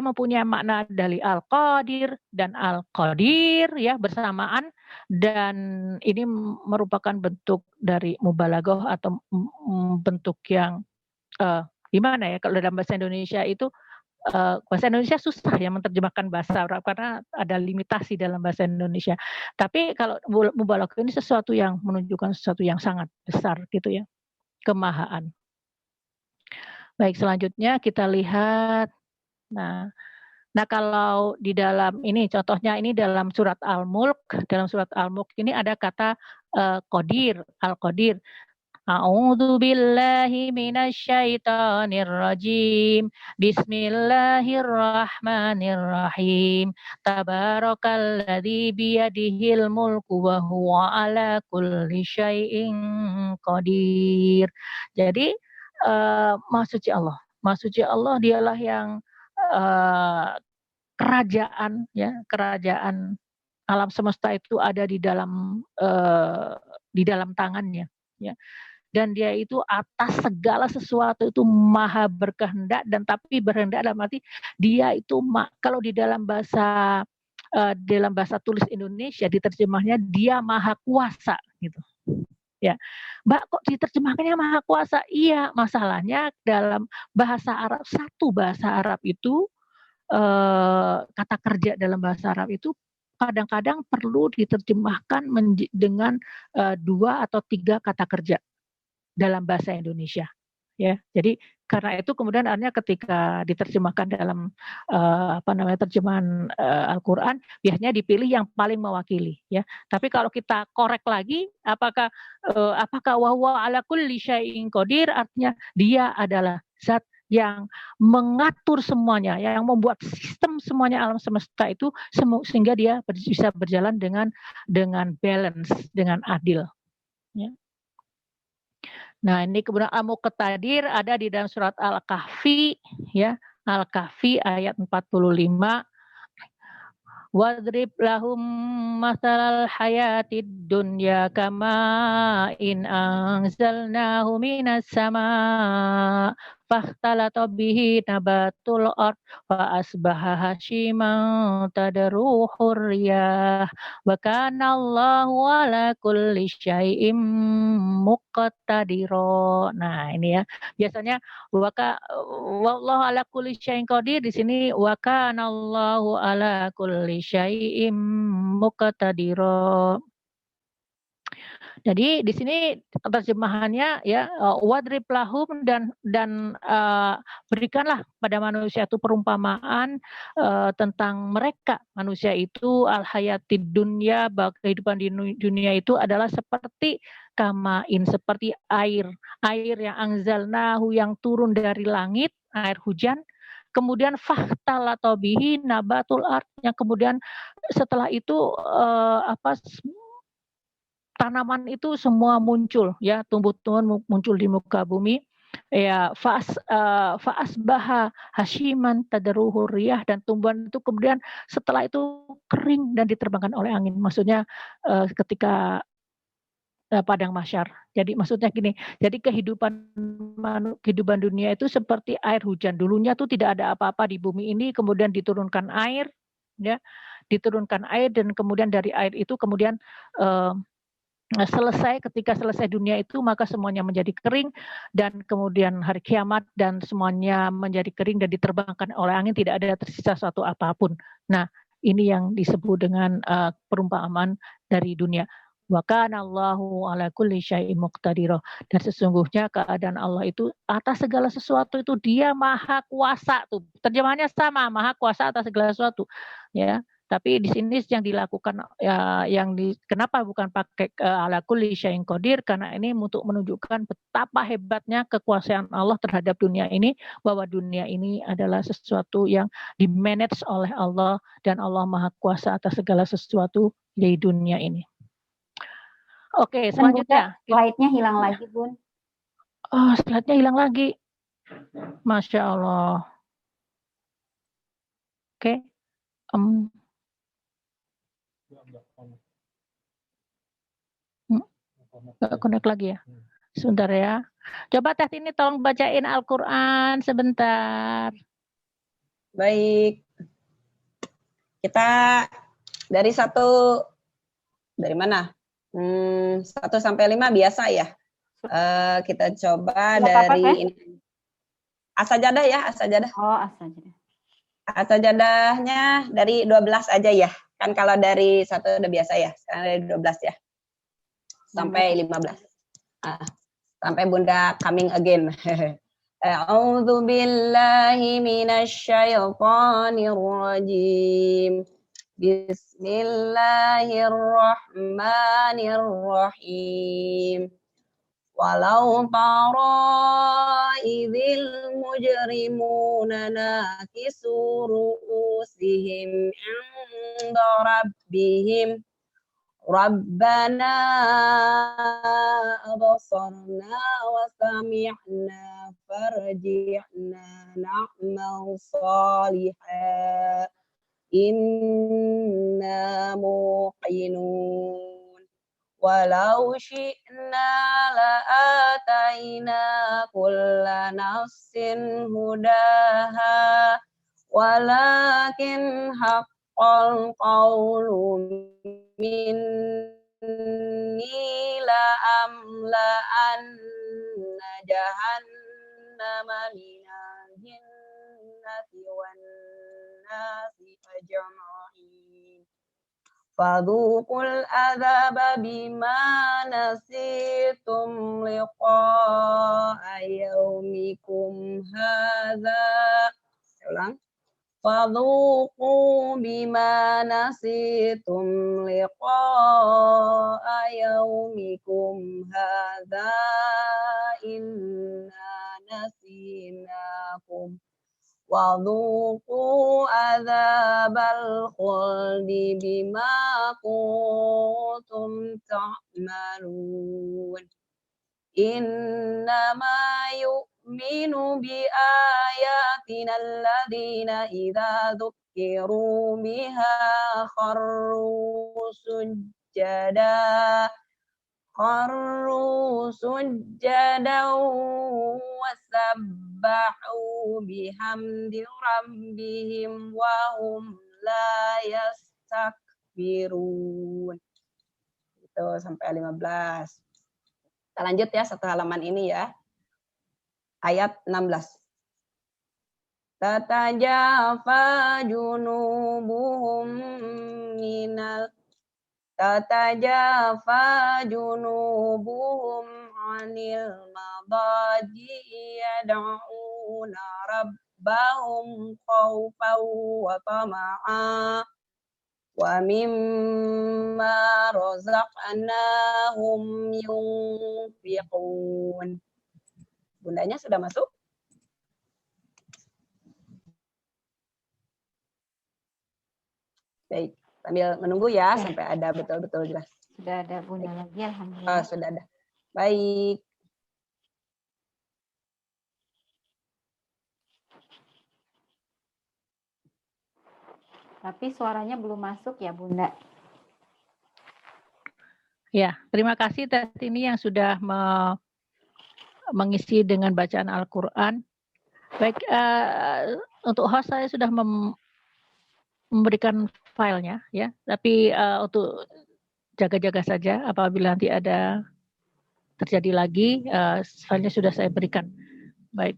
S1: mempunyai makna dari al-qadir dan al-qadir ya bersamaan, dan ini merupakan bentuk dari mubalaghah atau bentuk yang gimana ya, kalau dalam bahasa Indonesia itu bahasa Indonesia susah ya menerjemahkan bahasa Arab karena ada limitasi dalam bahasa Indonesia. Tapi kalau mubalaghah ini sesuatu yang menunjukkan sesuatu yang sangat besar gitu ya, kemahaan. Baik, selanjutnya kita lihat. Nah, kalau di dalam ini contohnya ini dalam surat Al-Mulk, ini ada kata qadir, al-qadir. A'udzu billahi minasyaitonir rajim. Bismillahirrahmanirrahim. Tabarakalladzi biyadihil mulku wa huwa ala kulli syai'in qadir. Jadi Maha Suci Allah. Maha Suci Allah dialah yang kerajaan alam semesta itu ada di dalam tangannya ya, dan dia itu atas segala sesuatu itu maha berkehendak, dan tapi berkehendak dalam arti dia itu kalau di dalam bahasa tulis Indonesia diterjemahnya dia maha kuasa gitu ya. Mbak, kok diterjemahkannya maha kuasa? Iya, masalahnya dalam bahasa Arab, satu bahasa Arab itu kata kerja dalam bahasa Arab itu kadang-kadang perlu diterjemahkan dengan 2 atau 3 kata kerja dalam bahasa Indonesia ya. Jadi karena itu kemudian akhirnya ketika diterjemahkan dalam terjemahan Al-Qur'an biasanya dipilih yang paling mewakili ya. Tapi kalau kita korek lagi apakah wa huwa ala kulli syai'in qadir, artinya dia adalah zat yang mengatur semuanya, yang membuat sistem semuanya alam semesta itu sehingga dia bisa berjalan dengan balance, dengan adil. Ya. Nah, ini kemudian al-muqtadir ada di dalam surat Al-Kahfi ya, Al-Kahfi ayat 45. Wadrib lahum masalal hayatid dunya kama in anzalnahu minas sama fahtalata bihi nabatul ard fa asbaha hashiman tadruhur riyah wa kana Allahu ala kulli syai'im muqtadira. Nah, ini ya. Biasanya wallahu ala kulli syai'in qadir, di sini wa kana Allahu ala kulli syai'im muqtadira. Jadi di sini terjemahannya ya wadrib lahum dan berikanlah pada manusia itu perumpamaan tentang mereka. Manusia itu al hayatid dunya, kehidupan di dunia itu adalah seperti kamain, seperti air yang anzalnahu, yang turun dari langit, air hujan. Kemudian fahtalata bihi nabatul ard, yang kemudian setelah itu tanaman itu semua muncul ya, tumbuh-tumbuhan muncul di muka bumi ya, faasbaha hashiman tadruhur riyah, dan tumbuhan itu kemudian setelah itu kering dan diterbangkan oleh angin. Maksudnya ketika padang mahsyar. Jadi maksudnya gini, jadi kehidupan dunia itu seperti air hujan. Dulunya tuh tidak ada apa-apa di bumi ini, kemudian diturunkan air ya, dan kemudian dari air itu kemudian ketika selesai dunia itu maka semuanya menjadi kering, dan kemudian hari kiamat dan semuanya menjadi kering dan diterbangkan oleh angin, tidak ada tersisa suatu apapun. Nah, ini yang disebut dengan perumpamaan dari dunia. Wa kana Allahu ala kulli syai'in muqtadira, dan sesungguhnya keadaan Allah itu atas segala sesuatu itu dia maha kuasa. Tuh terjemahannya sama, maha kuasa atas segala sesuatu ya. Tapi di sini yang dilakukan kenapa bukan pakai ala kulli syai'in qadir, karena ini untuk menunjukkan betapa hebatnya kekuasaan Allah terhadap dunia ini, bahwa dunia ini adalah sesuatu yang dimanage oleh Allah, dan Allah maha kuasa atas segala sesuatu di dunia ini. Oke, selanjutnya
S2: slide-nya hilang lagi, Bun.
S1: Oh, slide-nya hilang lagi. Masya Allah. Oke. Nggak connect lagi ya. Sebentar ya. Coba tes ini tolong bacain Al-Quran sebentar.
S3: Baik. Kita dari mana? 1 sampai 5 biasa ya. Kita coba dari ini. As-Sajadah ya, As-Sajadah.
S2: Oh, As-Sajadah.
S3: As-Sajadahnya dari 12 aja ya. Kan kalau dari 1 udah biasa ya. Sekarang dari 12 ya. Sampai 15. Sampai Bunda coming again. A'udzu billahi minasyaitonir rajim. Bismillahirrahmanirrahim. Walau tara idzil mujrimuna nakisu ru'usihim 'inda rabbihim Rabbana abasarna wa sami'na farji'na na'mal salihan inna muqinun walau syi'na la'ataina kulla nafsin hudaha walakin haqqal qawlu minni la'amla'anna jahannama minal jinnati wan nasi ajma'in fadhuqul adzaba bima nasitum liqa'a yaumikum hadza. Ulang. Fadhuqu bima nasitum liqa'a yaumikum hadza inna nasinakum wadhuqu adzabal khuldi bima kuntum ta'malun innama yu'minu bi ayatina alladhina idza dzukkiru biha kharru sujjada wasabbahu bihamdi rabbihim wa hum la yastakbirun. Itu sampai 15. Kita lanjut ya, 1 halaman ini ya. Ayat 16. Tatajafa junubuhum anil madaji yad'una rabbahum khawfan wa tama'a wa mimma razaqnahum yunfiqun. Bundanya sudah masuk? Baik, sambil menunggu ya sampai ada betul-betul jelas.
S2: Sudah ada Bunda lagi, alhamdulillah.
S3: Sudah ada. Baik.
S2: Tapi suaranya belum masuk ya, Bunda.
S1: Ya, terima kasih tes ini yang sudah mengisi dengan bacaan Al-Quran. Baik, untuk host saya sudah memberikan filenya, ya. Tapi untuk jaga-jaga saja apabila nanti ada terjadi lagi, filenya sudah saya berikan. Baik,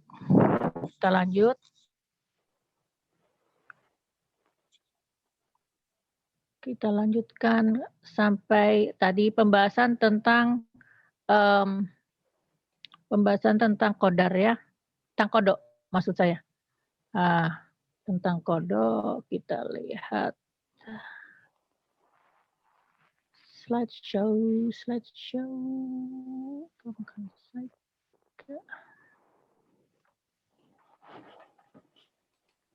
S1: kita lanjut. Kita lanjutkan sampai tadi pembahasan tentang qadar ya, tentang kodok maksud saya. Tentang kodok kita lihat slideshow.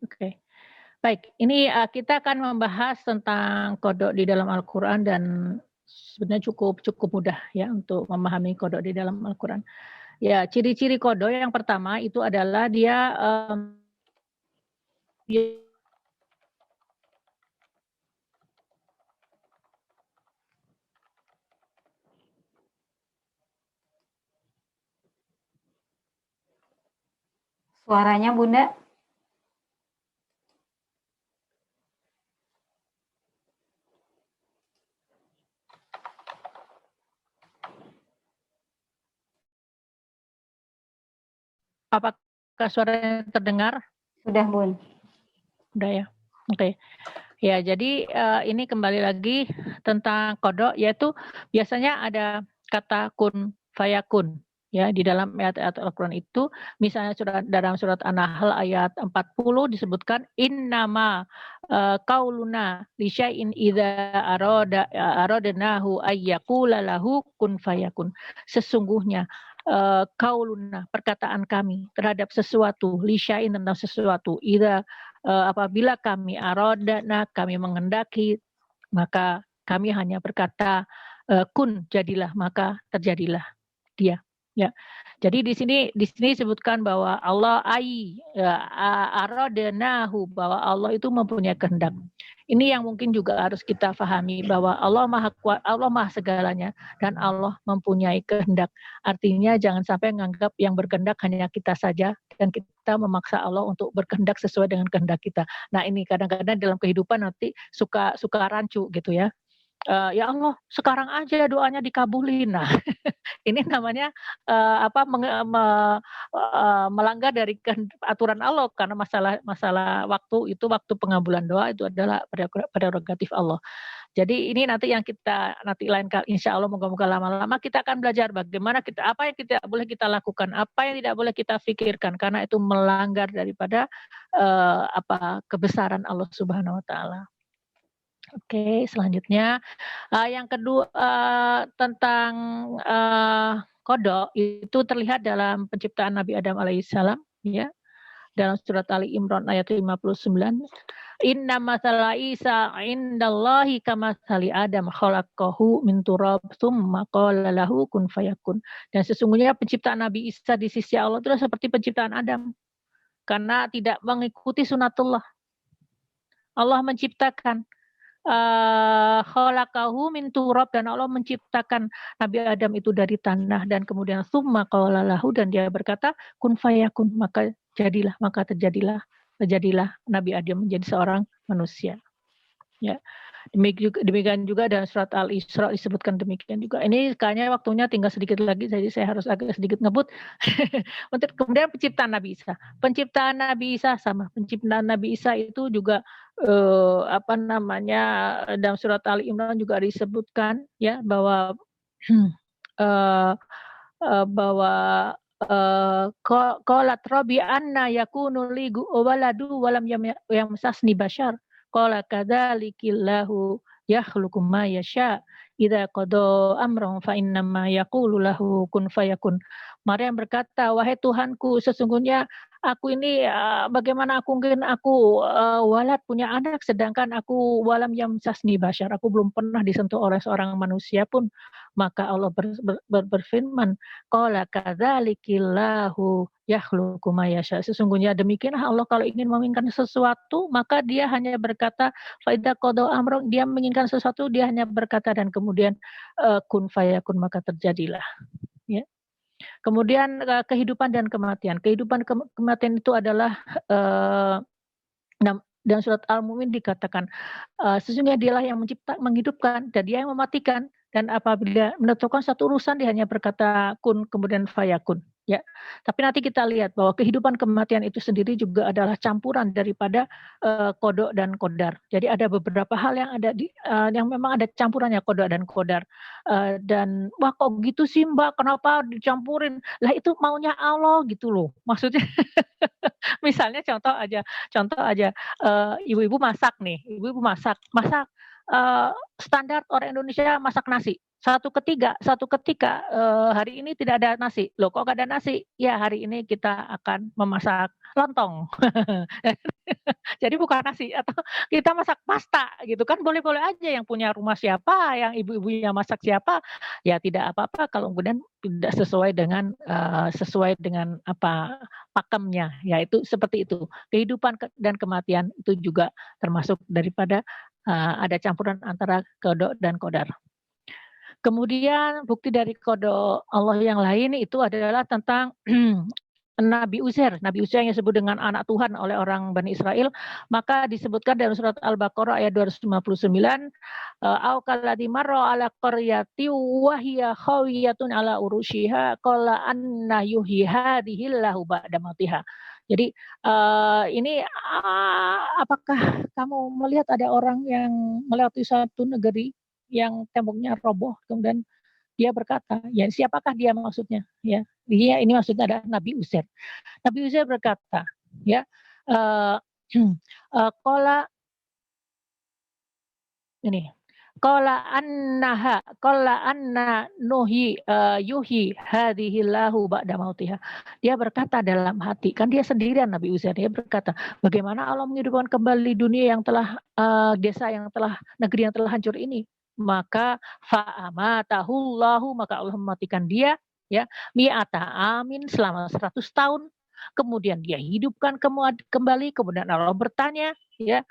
S1: Oke. Baik, ini kita akan membahas tentang kodok di dalam Al-Quran dan sebenarnya cukup mudah ya untuk memahami kodok di dalam Al-Quran. Ya, ciri-ciri kodo yang pertama itu adalah dia
S2: Suaranya Bunda.
S1: apakah suaranya terdengar?
S2: Sudah Bun.
S1: Udah ya. Oke. Ya, jadi ini kembali lagi tentang kodok, yaitu biasanya ada kata kun fayakun ya di dalam ayat-ayat Al-Quran itu. Misalnya dalam surat An-Nahl ayat 40 disebutkan innama qauluna li syai'in idza aradnahu ayyaqula lahu kun fayakun. Sesungguhnya qauluna, perkataan kami terhadap sesuatu, li syai'in, tentang sesuatu, idza apabila kami aradna, kami menghendaki, maka kami hanya berkata kun, jadilah, maka terjadilah dia. Ya. Jadi di sini disebutkan bahwa Allah aradnahu, bahwa Allah itu mempunyai kehendak. Ini yang mungkin juga harus kita pahami, bahwa Allah Maha Kuat, Allah Maha segalanya, dan Allah mempunyai kehendak. Artinya jangan sampai menganggap yang berkehendak hanya kita saja dan kita memaksa Allah untuk berkehendak sesuai dengan kehendak kita. Nah, ini kadang-kadang dalam kehidupan nanti suka rancu gitu ya. Ya Allah, sekarang aja doanya dikabulin. Nah, ini namanya melanggar dari aturan Allah, karena masalah waktu itu, waktu pengabulan doa itu adalah prerogatif Allah. Jadi ini nanti yang kita lain kali, insya Allah moga-moga lama-lama kita akan belajar bagaimana apa yang tidak boleh kita lakukan, apa yang tidak boleh kita pikirkan, karena itu melanggar daripada kebesaran Allah Subhanahu Wa Taala. Oke, selanjutnya yang kedua tentang kodok itu terlihat dalam penciptaan Nabi Adam alaihissalam, ya, dalam surat Ali Imran ayat 59. Inna masala Isa indallahi kamatsali Adam khalaqahu min turab tsumma qala lahu kun fayakun. Dan sesungguhnya penciptaan Nabi Isa di sisi Allah itu seperti penciptaan Adam, karena tidak mengikuti sunatullah. Allah menciptakan khalaqahu min turab, dan Allah menciptakan Nabi Adam itu dari tanah, dan kemudian summa qala lahu, dan dia berkata kun fayakun, maka jadilah, maka terjadilah Nabi Adam menjadi seorang manusia. Ya. Demikian juga dalam surat Al-Isra disebutkan demikian juga. Ini kayaknya waktunya tinggal sedikit lagi, jadi saya harus agak sedikit ngebut. Untuk kemudian penciptaan Nabi Isa. Penciptaan Nabi Isa sama. Penciptaan Nabi Isa itu juga dalam surat Ali Imran juga disebutkan ya bahwa qalat rabbi anna yakunu li waladu walam yamsasni bashar. Qala kadzalikillahu yakhluqu ma yasha. Idza qada amran fa innama yaqulu lahu kun fayakun. Maryam berkata, wahai Tuhanku, sesungguhnya aku ini bagaimana mungkin aku walad, punya anak, sedangkan aku walam yamsasni bashar, aku belum pernah disentuh oleh seorang manusia pun. Maka Allah berfirman, qala kadzalikillahu yakhluqu ma yasha. Sesungguhnya demikianlah Allah kalau ingin menginginkan sesuatu, maka dia hanya berkata fa idza qada amran, dia menginginkan sesuatu, dia hanya berkata dan kemudian kun fayakun, maka terjadilah. Ya. Kemudian kehidupan dan kematian. Kehidupan kematian itu adalah dalam surat Al-Mu'min dikatakan sesungguhnya dialah yang menghidupkan dan dia yang mematikan, dan apabila menentukan satu urusan dia hanya berkata kun kemudian fayakun, ya. Tapi nanti kita lihat bahwa kehidupan kematian itu sendiri juga adalah campuran daripada kodok dan kodar. Jadi ada beberapa hal yang ada yang memang ada campurannya kodok dan kodar. Dan wah kok gitu sih Mbak, kenapa dicampurin? Lah itu maunya Allah gitu loh. Maksudnya misalnya contoh aja ibu-ibu masak nih, standar orang Indonesia masak nasi. Satu ketika hari ini tidak ada nasi. Loh kok nggak ada nasi? Ya hari ini kita akan memasak lontong. Jadi bukan nasi atau kita masak pasta gitu kan boleh-boleh aja yang punya rumah siapa, yang ibu-ibunya masak siapa, ya tidak apa-apa kalau kemudian tidak sesuai dengan apa pakemnya, yaitu seperti itu. Kehidupan dan kematian itu juga termasuk daripada ada campuran antara qada dan qadar. Kemudian bukti dari qada Allah yang lain itu adalah tentang Nabi Uzair yang disebut dengan anak Tuhan oleh orang Bani Israel, maka disebutkan dalam surat Al-Baqarah ayat 259, au kalladzi marra ala qaryati wa hiya khawiyatun ala urushiha qala anna yuhyi hadhihi Allahu ba'da mautiha. Jadi ini apakah kamu melihat ada orang yang melewati satu negeri yang temboknya roboh, kemudian dia berkata, ya siapakah dia maksudnya? Ya, dia ini maksudnya adalah Nabi Uzair. Nabi Uzair berkata, ya, kola ini, kola anna nuhi yuhi hadhillahu ba'da mautiha. Dia berkata dalam hati, kan dia sendirian Nabi Uzair, dia berkata, bagaimana Allah menghidupkan kembali dunia yang telah negeri yang telah hancur ini? Maka fa'amatahullahu, maka Allah mematikan dia, ya, mi'ata amin, selama 100 tahun. Kemudian dia hidupkan kembali, kemudian Allah bertanya, ya,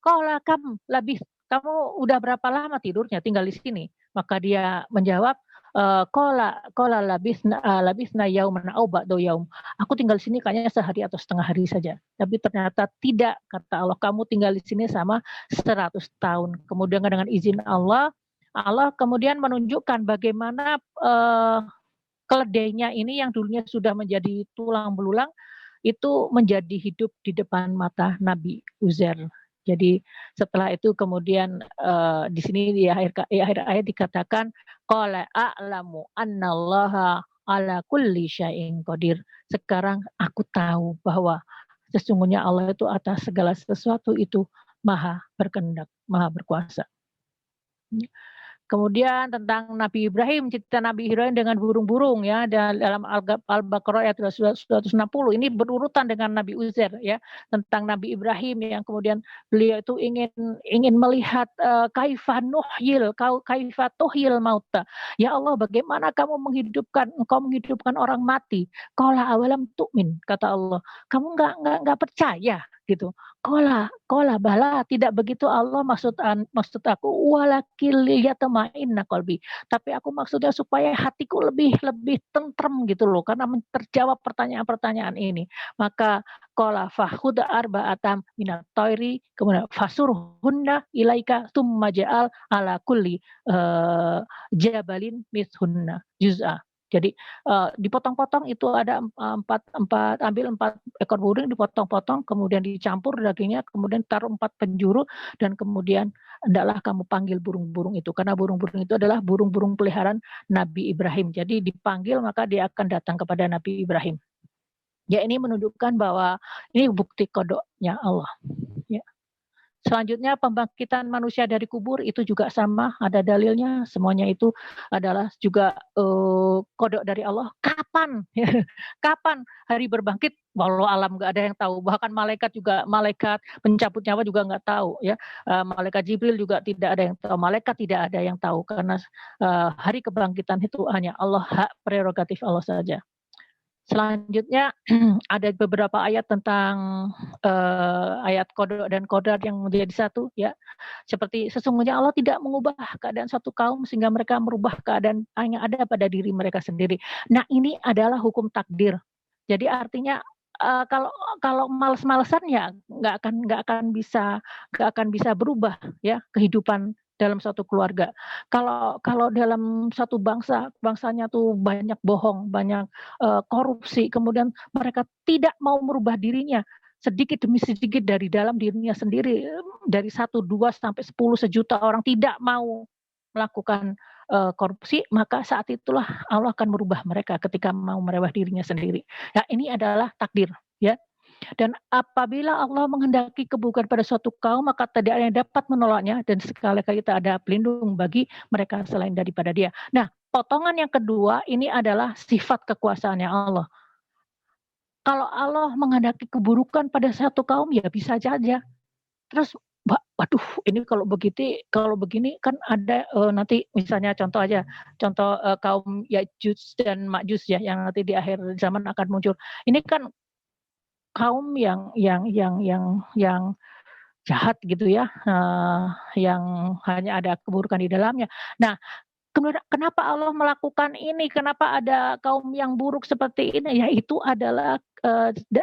S1: qala kam labis, kamu udah berapa lama tidurnya tinggal di sini? Maka dia menjawab, qala labisna yauman au ba'da yaum. Aku tinggal di sini kayaknya sehari atau setengah hari saja. Tapi ternyata tidak, kata Allah, kamu tinggal di sini sama 100 tahun. Kemudian dengan izin Allah kemudian menunjukkan bagaimana keledainya ini yang dulunya sudah menjadi tulang belulang itu menjadi hidup di depan mata Nabi Uzair. Jadi setelah itu kemudian di sini di akhir ayat dikatakan qala a'lamu annallaha ala kulli syai'in qadir. Sekarang aku tahu bahwa sesungguhnya Allah itu atas segala sesuatu itu maha berkehendak, maha berkuasa. Kemudian tentang Nabi Ibrahim, cerita Nabi Ibrahim dengan burung-burung, ya, dalam Al-Baqarah ayat 260. Ini berurutan dengan Nabi Uzair, ya, tentang Nabi Ibrahim yang kemudian beliau itu ingin melihat kaifa tuhyil mauta. Ya Allah, bagaimana engkau menghidupkan orang mati? Qala awalam tu'min, kata Allah. Kamu enggak percaya gitu. Qala bala, tidak begitu Allah, maksud aku walakil yatma'inna qalbi. Tapi aku maksudnya supaya hatiku lebih tentrem gitu loh, karena terjawab pertanyaan-pertanyaan ini. Maka qala fahud arba'atam minat thairi, kemudian fasurhunna ilaika tsumma ja'al ala kulli jabalin mithunna juz'a. Jadi dipotong-potong itu ada ambil 4 ekor burung, dipotong-potong, kemudian dicampur dagingnya, kemudian taruh 4 penjuru, dan kemudian hendaklah kamu panggil burung-burung itu, karena burung-burung itu adalah burung-burung peliharaan Nabi Ibrahim. Jadi dipanggil maka dia akan datang kepada Nabi Ibrahim. Ya, ini menunjukkan bahwa ini bukti qadanya Allah. Ya. Selanjutnya pembangkitan manusia dari kubur itu juga sama, ada dalilnya, semuanya itu adalah juga qada dari Allah. Kapan? Kapan hari berbangkit? Wallahu alam, nggak ada yang tahu. Bahkan malaikat pencabut nyawa juga nggak tahu, ya. Malaikat Jibril juga tidak ada yang tahu. Malaikat tidak ada yang tahu, karena hari kebangkitan itu hanya Allah, hak prerogatif Allah saja. Selanjutnya ada beberapa ayat tentang ayat qada dan qadar yang menjadi satu, ya. Seperti sesungguhnya Allah tidak mengubah keadaan satu kaum sehingga mereka merubah keadaan yang ada pada diri mereka sendiri. Nah, ini adalah hukum takdir. Jadi artinya kalau males-malesan ya nggak akan bisa berubah, ya, kehidupan dalam suatu keluarga. Kalau dalam satu bangsanya tuh banyak bohong, banyak korupsi, kemudian mereka tidak mau merubah dirinya sedikit demi sedikit dari dalam dirinya sendiri, dari 1, 2 sampai 10, sejuta orang tidak mau melakukan korupsi, maka saat itulah Allah akan merubah mereka ketika mau merubah dirinya sendiri. Ya, ini adalah takdir, ya. Dan apabila Allah menghendaki keburukan pada suatu kaum, maka tidak ada yang dapat menolaknya dan sekali-kali tak ada pelindung bagi mereka selain daripada Dia. Nah, potongan yang kedua ini adalah sifat kekuasaannya Allah. Kalau Allah menghendaki keburukan pada satu kaum, ya bisa saja. Terus, waduh, ini kalau begini kan ada nanti misalnya contoh kaum Ya'juj dan Ma'juj ya, yang nanti di akhir zaman akan muncul. Ini kan kaum yang jahat gitu ya, yang hanya ada keburukan di dalamnya. Nah, kemudian kenapa Allah melakukan ini? Kenapa ada kaum yang buruk seperti ini? Ya itu adalah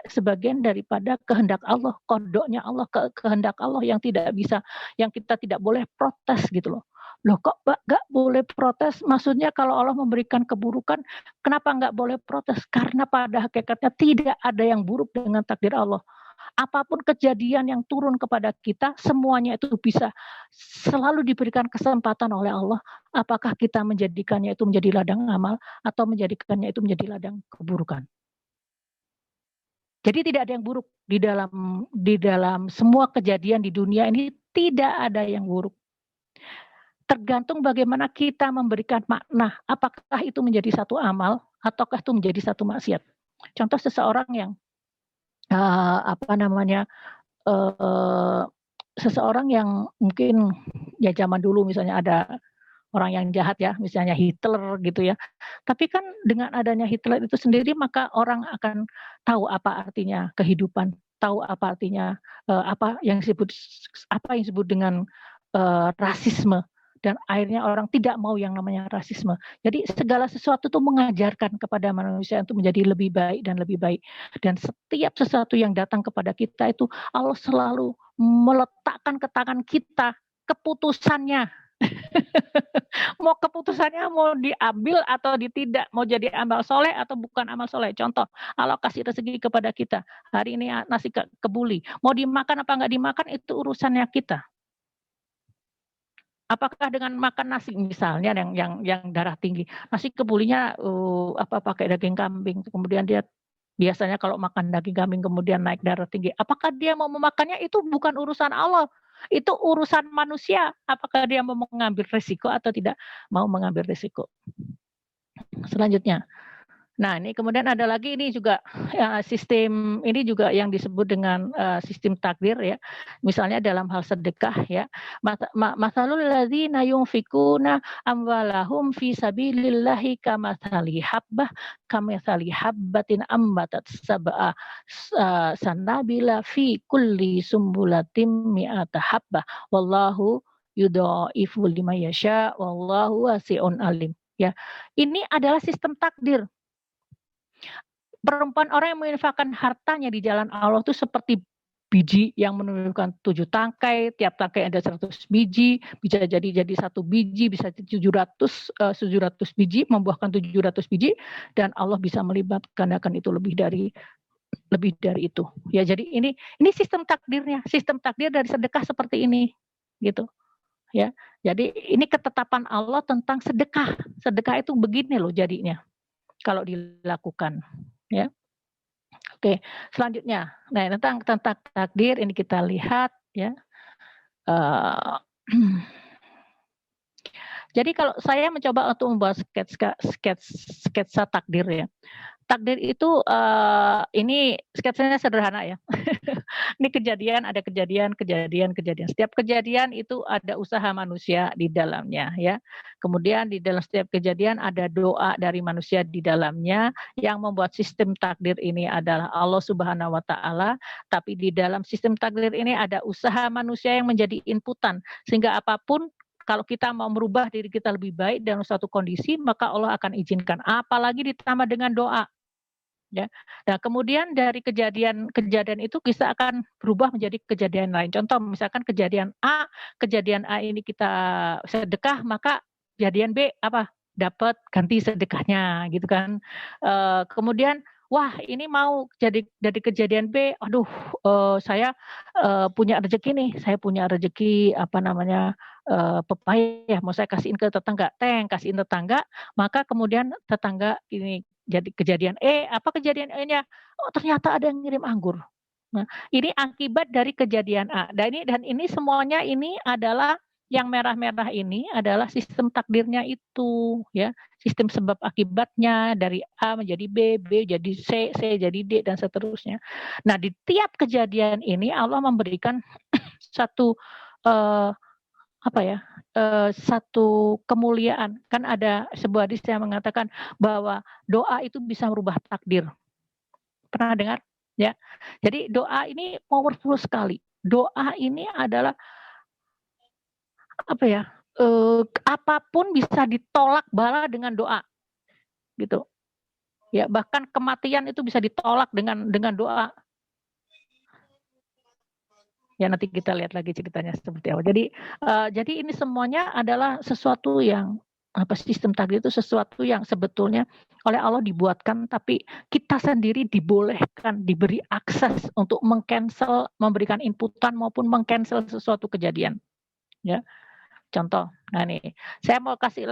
S1: sebagian daripada kehendak Allah, kodoknya Allah, kehendak Allah yang kita tidak boleh protes gitu loh. Loh kok nggak boleh protes? Maksudnya kalau Allah memberikan keburukan, kenapa nggak boleh protes? Karena pada hakikatnya tidak ada yang buruk dengan takdir Allah. Apapun kejadian yang turun kepada kita, semuanya itu bisa selalu diberikan kesempatan oleh Allah. Apakah kita menjadikannya itu menjadi ladang amal atau menjadikannya itu menjadi ladang keburukan. Jadi tidak ada yang buruk di dalam semua kejadian di dunia ini, tidak ada yang buruk. Tergantung bagaimana kita memberikan makna, apakah itu menjadi satu amal ataukah itu menjadi satu maksiat. Contoh seseorang yang seseorang yang mungkin ya zaman dulu misalnya ada orang yang jahat ya, misalnya Hitler gitu ya. Tapi kan dengan adanya Hitler itu sendiri maka orang akan tahu apa artinya kehidupan, tahu apa artinya apa yang disebut dengan rasisme. Dan akhirnya orang tidak mau yang namanya rasisme. Jadi segala sesuatu itu mengajarkan kepada manusia untuk menjadi lebih baik dan lebih baik. Dan setiap sesuatu yang datang kepada kita itu Allah selalu meletakkan ke tangan kita keputusannya. Mau keputusannya mau diambil atau tidak, mau jadi amal soleh atau bukan amal soleh. Contoh, Allah kasih rezeki kepada kita. Hari ini nasi kebuli. Mau dimakan apa nggak dimakan itu urusannya kita. Apakah dengan makan nasi misalnya yang darah tinggi, nasi kebulinya pakai daging kambing, kemudian dia biasanya kalau makan daging kambing kemudian naik darah tinggi, apakah dia mau memakannya? Itu bukan urusan Allah, itu urusan manusia. Apakah dia mau mengambil risiko atau tidak mau mengambil risiko? Selanjutnya. Nah, ini kemudian ada lagi ini juga sistem ini juga yang disebut dengan sistem takdir ya. Misalnya dalam hal sedekah ya. Masalul ladzina yunfikuna amwalahum fi sabilillahi kamathali habbatin ambatat sab'a sanabila fi kulli sumbulatin mi'ata habbah wallahu yudha'ifu liman yasha wallahu wasi'un alim ya. Ini adalah sistem takdir. Perempuan orang yang menginfakkan hartanya di jalan Allah itu seperti biji yang menumbuhkan 7 tangkai, tiap tangkai ada 100 biji, bisa jadi 1 biji, bisa 700 biji, membuahkan 700 biji, dan Allah bisa melipat gandakan itu lebih dari itu. Ya, jadi ini sistem takdirnya, sistem takdir dari sedekah seperti ini, gitu. Ya, jadi ini ketetapan Allah tentang sedekah. Sedekah itu begini loh jadinya, kalau dilakukan. Ya, oke. Selanjutnya, nah tentang takdir ini kita lihat ya. Jadi kalau saya mencoba untuk membuat sketsa takdir ya. Takdir itu ini sketsanya sederhana ya. Ini ada kejadian. Setiap kejadian itu ada usaha manusia di dalamnya ya. Kemudian di dalam setiap kejadian ada doa dari manusia di dalamnya. Yang membuat sistem takdir ini adalah Allah Subhanahu wa taala, tapi di dalam sistem takdir ini ada usaha manusia yang menjadi inputan sehingga apapun kalau kita mau merubah diri kita lebih baik dalam suatu kondisi, maka Allah akan izinkan. Apalagi ditambah dengan doa. Ya. Nah, kemudian dari kejadian itu bisa akan berubah menjadi kejadian lain. Contoh misalkan kejadian A ini kita sedekah, maka kejadian B apa? Dapat ganti sedekahnya gitu kan. Kemudian wah ini mau jadi kejadian B, aduh saya punya rezeki nih, pepaya, mau saya kasihin ke tetangga, kasihin tetangga, maka kemudian tetangga ini jadi kejadian apa kejadian E-nya? Oh ternyata ada yang ngirim anggur. Nah, ini akibat dari kejadian A. Dan ini semuanya ini adalah yang merah-merah ini adalah sistem takdirnya itu, ya. Sistem sebab akibatnya dari A menjadi B, B jadi C, C jadi D dan seterusnya. Nah, di tiap kejadian ini Allah memberikan satu satu kemuliaan. Kan ada sebuah hadis yang mengatakan bahwa doa itu bisa merubah takdir. Pernah dengar? Ya. Jadi doa ini powerful sekali. Doa ini adalah apapun bisa ditolak bala dengan doa. Gitu. Ya, bahkan kematian itu bisa ditolak dengan doa. Ya, nanti kita lihat lagi ceritanya seperti apa. Jadi ini semuanya adalah sesuatu yang sistem takdir itu sesuatu yang sebetulnya oleh Allah dibuatkan, tapi kita sendiri dibolehkan, diberi akses untuk mengcancel, memberikan inputan maupun mengcancel sesuatu kejadian. Ya, contoh. Nah nih, saya mau kasih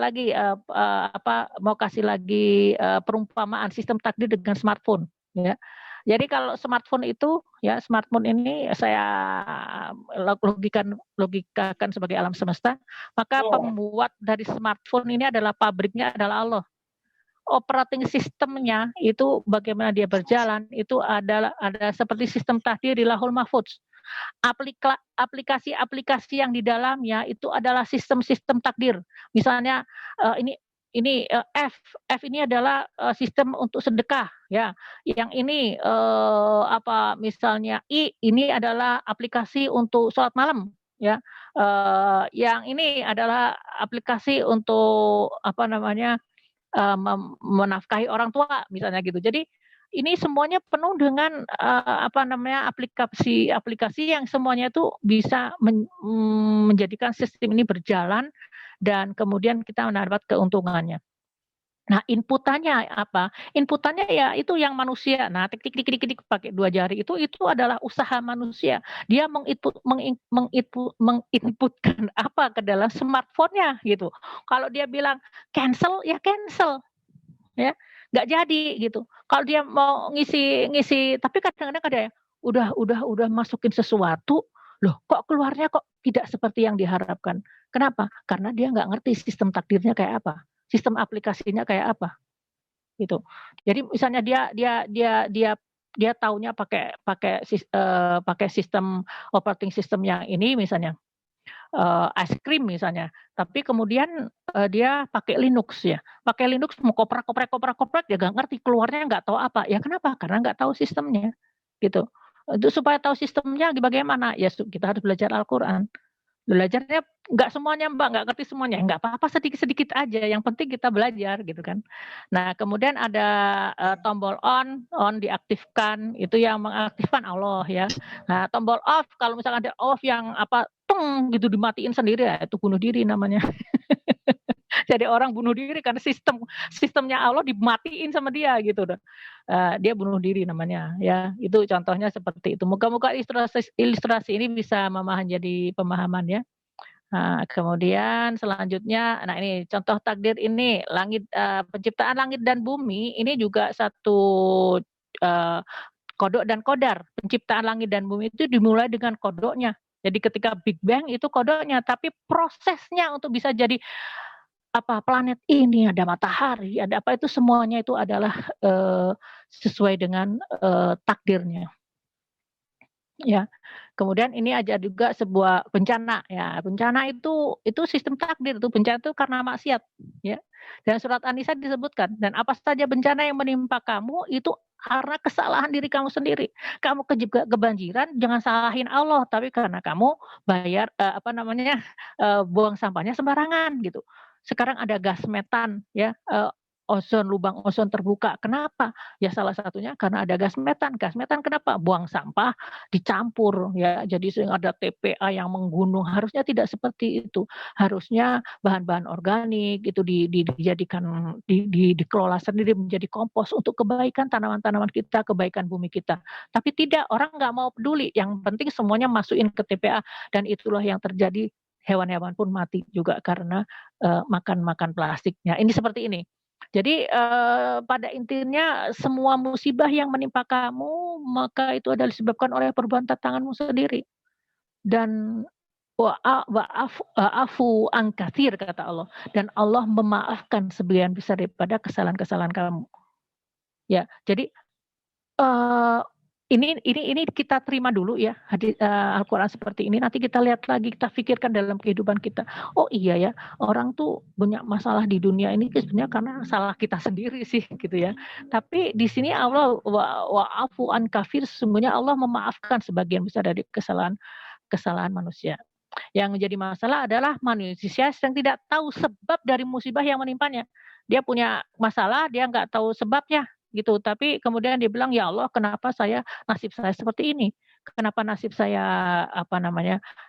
S1: lagi perumpamaan sistem takdir dengan smartphone. Ya. Jadi kalau smartphone itu, ya smartphone ini saya logikakan sebagai alam semesta, maka pembuat dari smartphone ini adalah pabriknya adalah Allah. Operating sistemnya itu bagaimana dia berjalan itu ada seperti sistem takdir di Lauhul Mahfuz. Aplikasi-aplikasi yang di dalamnya itu adalah sistem-sistem takdir. Misalnya F ini adalah sistem untuk sedekah, ya. Yang ini misalnya I ini adalah aplikasi untuk sholat malam, ya. Yang ini adalah aplikasi untuk menafkahi orang tua, misalnya gitu. Jadi ini semuanya penuh dengan aplikasi yang semuanya itu bisa menjadikan sistem ini berjalan dan kemudian kita mendapat keuntungannya. Nah, inputannya apa? Inputannya ya itu yang manusia. Nah, tik pakai 2 jari itu adalah usaha manusia. Dia menginputkan apa ke dalam smartphone-nya gitu. Kalau dia bilang cancel, ya cancel. Ya, nggak jadi gitu. Kalau dia mau ngisi, tapi kadang-kadang ada ya, udah masukin sesuatu, loh kok keluarnya kok tidak seperti yang diharapkan. Kenapa? Karena dia nggak ngerti sistem takdirnya kayak apa, sistem aplikasinya kayak apa, gitu. Jadi misalnya dia taunya pakai sistem operating system yang ini misalnya. Es krim misalnya, tapi kemudian dia pakai Linux ya, pakai Linux mau koprek dia nggak ngerti keluarnya nggak tahu apa, ya kenapa? Karena nggak tahu sistemnya, gitu. Itu supaya tahu sistemnya bagaimana, ya kita harus belajar Al-Quran. Belajarnya nggak semuanya Mbak, nggak ngerti semuanya, nggak apa-apa sedikit-sedikit aja, yang penting kita belajar gitu kan. Nah kemudian ada tombol on diaktifkan, itu yang mengaktifkan Allah ya. Nah tombol off, kalau misalnya ada off yang tung gitu dimatiin sendiri, ya itu bunuh diri namanya. Jadi orang bunuh diri karena sistemnya Allah dimatiin sama dia gitu. Dia bunuh diri namanya ya. Itu contohnya seperti itu. Moga-moga ilustrasi ini bisa jadi pemahaman ya. Nah, kemudian selanjutnya, nah ini contoh takdir ini penciptaan langit dan bumi ini juga satu kodok dan kodar. Penciptaan langit dan bumi itu dimulai dengan kodoknya. Jadi ketika Big Bang itu kodoknya, tapi prosesnya untuk bisa jadi planet ini, ada matahari, ada apa, itu semuanya itu adalah sesuai dengan takdirnya. Ya. Kemudian ini ada juga sebuah bencana ya. Bencana itu sistem takdir, itu bencana itu karena maksiat ya. Dan surat An-Nisa disebutkan, dan apa saja bencana yang menimpa kamu itu karena kesalahan diri kamu sendiri. Kamu kebanjiran, jangan salahin Allah, tapi karena kamu bayar buang sampahnya sembarangan gitu. Sekarang ada gas metan ya, lubang ozon terbuka. Kenapa? Ya salah satunya karena ada gas metan. Gas metan kenapa? Buang sampah dicampur ya. Jadi sering ada TPA yang menggunung. Harusnya tidak seperti itu. Harusnya bahan-bahan organik itu dijadikan dikelola sendiri menjadi kompos untuk kebaikan tanaman-tanaman kita, kebaikan bumi kita. Tapi tidak, orang nggak mau peduli. Yang penting semuanya masukin ke TPA, dan itulah yang terjadi. Hewan-hewan pun mati juga karena makan plastiknya. Ini seperti ini. Jadi pada intinya semua musibah yang menimpa kamu, maka itu adalah disebabkan oleh perbuatan tanganmu sendiri. Dan wa'afu an katsir kata Allah. Dan Allah memaafkan sebagian besar daripada kesalahan-kesalahan kamu. Ya, jadi ini kita terima dulu ya Al-Quran seperti ini. Nanti kita lihat lagi, kita pikirkan dalam kehidupan kita. Oh iya ya, orang tuh banyak masalah di dunia ini sebenarnya karena salah kita sendiri sih gitu ya. Tapi di sini Allah wa'afu an kafir, sesungguhnya Allah memaafkan sebagian besar dari kesalahan manusia. Yang menjadi masalah adalah manusia yang tidak tahu sebab dari musibah yang menimpanya. Dia punya masalah, dia nggak tahu sebabnya gitu. Tapi kemudian dia bilang, ya Allah, kenapa nasib saya seperti ini? Kenapa nasib saya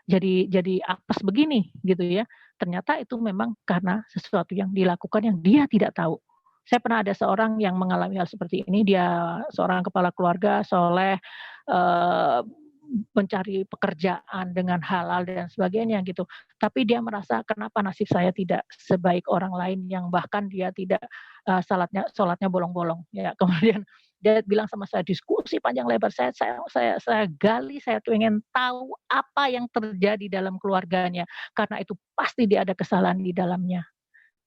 S1: jadi apes begini gitu ya? Ternyata itu memang karena sesuatu yang dilakukan yang dia tidak tahu. Saya pernah ada seorang yang mengalami hal seperti ini. Dia seorang kepala keluarga, soleh, mencari pekerjaan dengan halal dan sebagainya gitu. Tapi dia merasa kenapa nasib saya tidak sebaik orang lain yang bahkan dia tidak sholatnya bolong-bolong. Ya, kemudian dia bilang sama saya, diskusi panjang lebar, saya gali, saya ingin tahu apa yang terjadi dalam keluarganya, karena itu pasti dia ada kesalahan di dalamnya.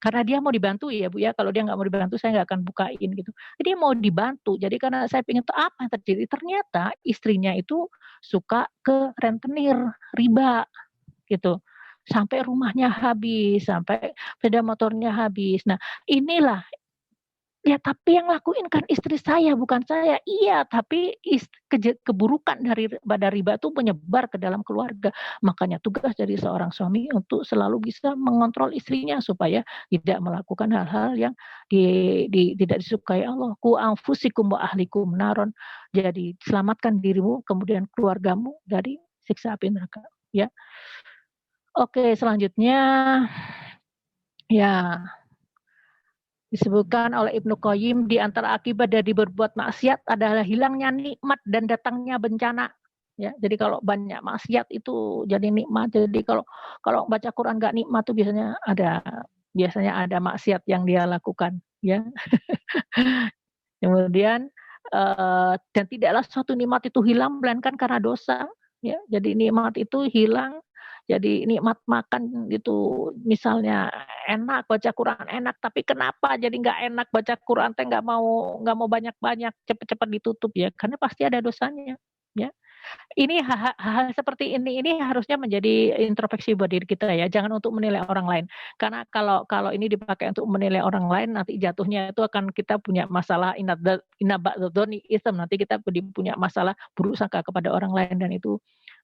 S1: Karena dia mau dibantu ya Bu ya, kalau dia nggak mau dibantu saya nggak akan bukain gitu. Jadi mau dibantu, jadi karena saya ingin tahu apa yang terjadi, ternyata istrinya itu suka ke rentenir, riba gitu. Sampai rumahnya habis, sampai sepeda motornya habis. Nah inilah, ya tapi yang lakuin kan istri saya bukan saya. Iya, tapi keburukan pada riba itu menyebar ke dalam keluarga. Makanya tugas dari seorang suami untuk selalu bisa mengontrol istrinya supaya tidak melakukan hal-hal yang tidak disukai Allah. Ku anfusikum wa ahlikum naron. Jadi selamatkan dirimu kemudian keluargamu dari siksa api neraka. Ya. Oke, selanjutnya ya disebutkan oleh Ibnu Qayyim, di antara akibat dari berbuat maksiat adalah hilangnya nikmat dan datangnya bencana. Ya, jadi kalau banyak maksiat itu jadi nikmat. Jadi kalau baca Quran nggak nikmat tuh biasanya ada maksiat yang dia lakukan. Ya. Kemudian dan tidaklah suatu nikmat itu hilang melainkan karena dosa. Ya, jadi nikmat itu hilang. Jadi nikmat makan itu misalnya enak baca Quran enak, tapi kenapa jadi nggak enak baca Quran teh nggak mau banyak-banyak, cepet-cepet ditutup ya, karena pasti ada dosanya ya. Ini hal seperti ini harusnya menjadi introspeksi buat diri kita ya, jangan untuk menilai orang lain. Karena kalau ini dipakai untuk menilai orang lain, nanti jatuhnya itu akan kita punya masalah inabadzoni ism, nanti kita punya masalah buruk sangka kepada orang lain, dan itu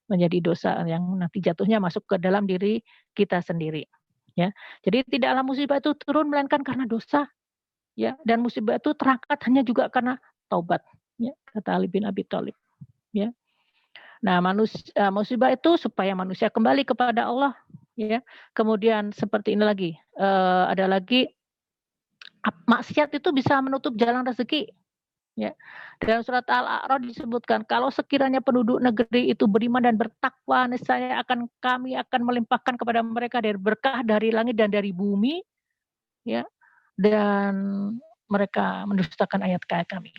S1: menjadi dosa yang nanti jatuhnya masuk ke dalam diri kita sendiri. Ya, jadi tidaklah musibah itu turun melainkan karena dosa. Ya, dan musibah itu terangkat hanya juga karena taubat. Ya, kata Ali bin Abi Thalib. Ya. Nah, musibah itu supaya manusia kembali kepada Allah. Ya, kemudian seperti ini lagi, ada lagi maksiat itu bisa menutup jalan rezeki. Ya. Dalam surat Al-A'raf disebutkan, kalau sekiranya penduduk negeri itu beriman dan bertakwa, niscaya kami akan melimpahkan kepada mereka dari berkah dari langit dan dari bumi, ya, dan mereka mendustakan ayat-ayat kami.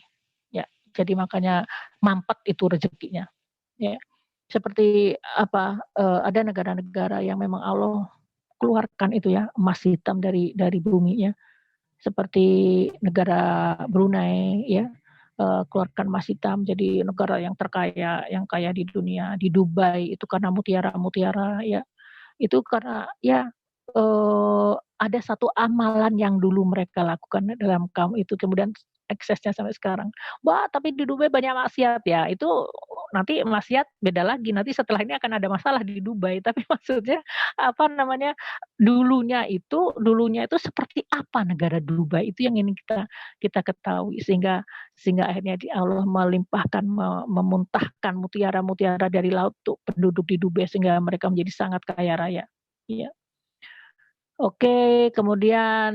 S1: Ya, jadi makanya mampet itu rezekinya. Ya, seperti ada negara-negara yang memang Allah keluarkan itu ya emas hitam dari bumi ya, seperti negara Brunei ya. Keluarkan emas hitam jadi negara yang terkaya, yang kaya di dunia. Di Dubai itu karena mutiara ya, itu karena ya ada satu amalan yang dulu mereka lakukan dalam kaum itu, kemudian eksesnya sampai sekarang. Wah, tapi di Dubai banyak maksiat ya, itu nanti maksiat beda lagi, nanti setelah ini akan ada masalah di Dubai. Tapi maksudnya dulunya itu seperti apa negara Dubai itu yang ingin kita ketahui, sehingga akhirnya Allah melimpahkan, memuntahkan mutiara-mutiara dari laut untuk penduduk di Dubai sehingga mereka menjadi sangat kaya raya. Iya. Oke, kemudian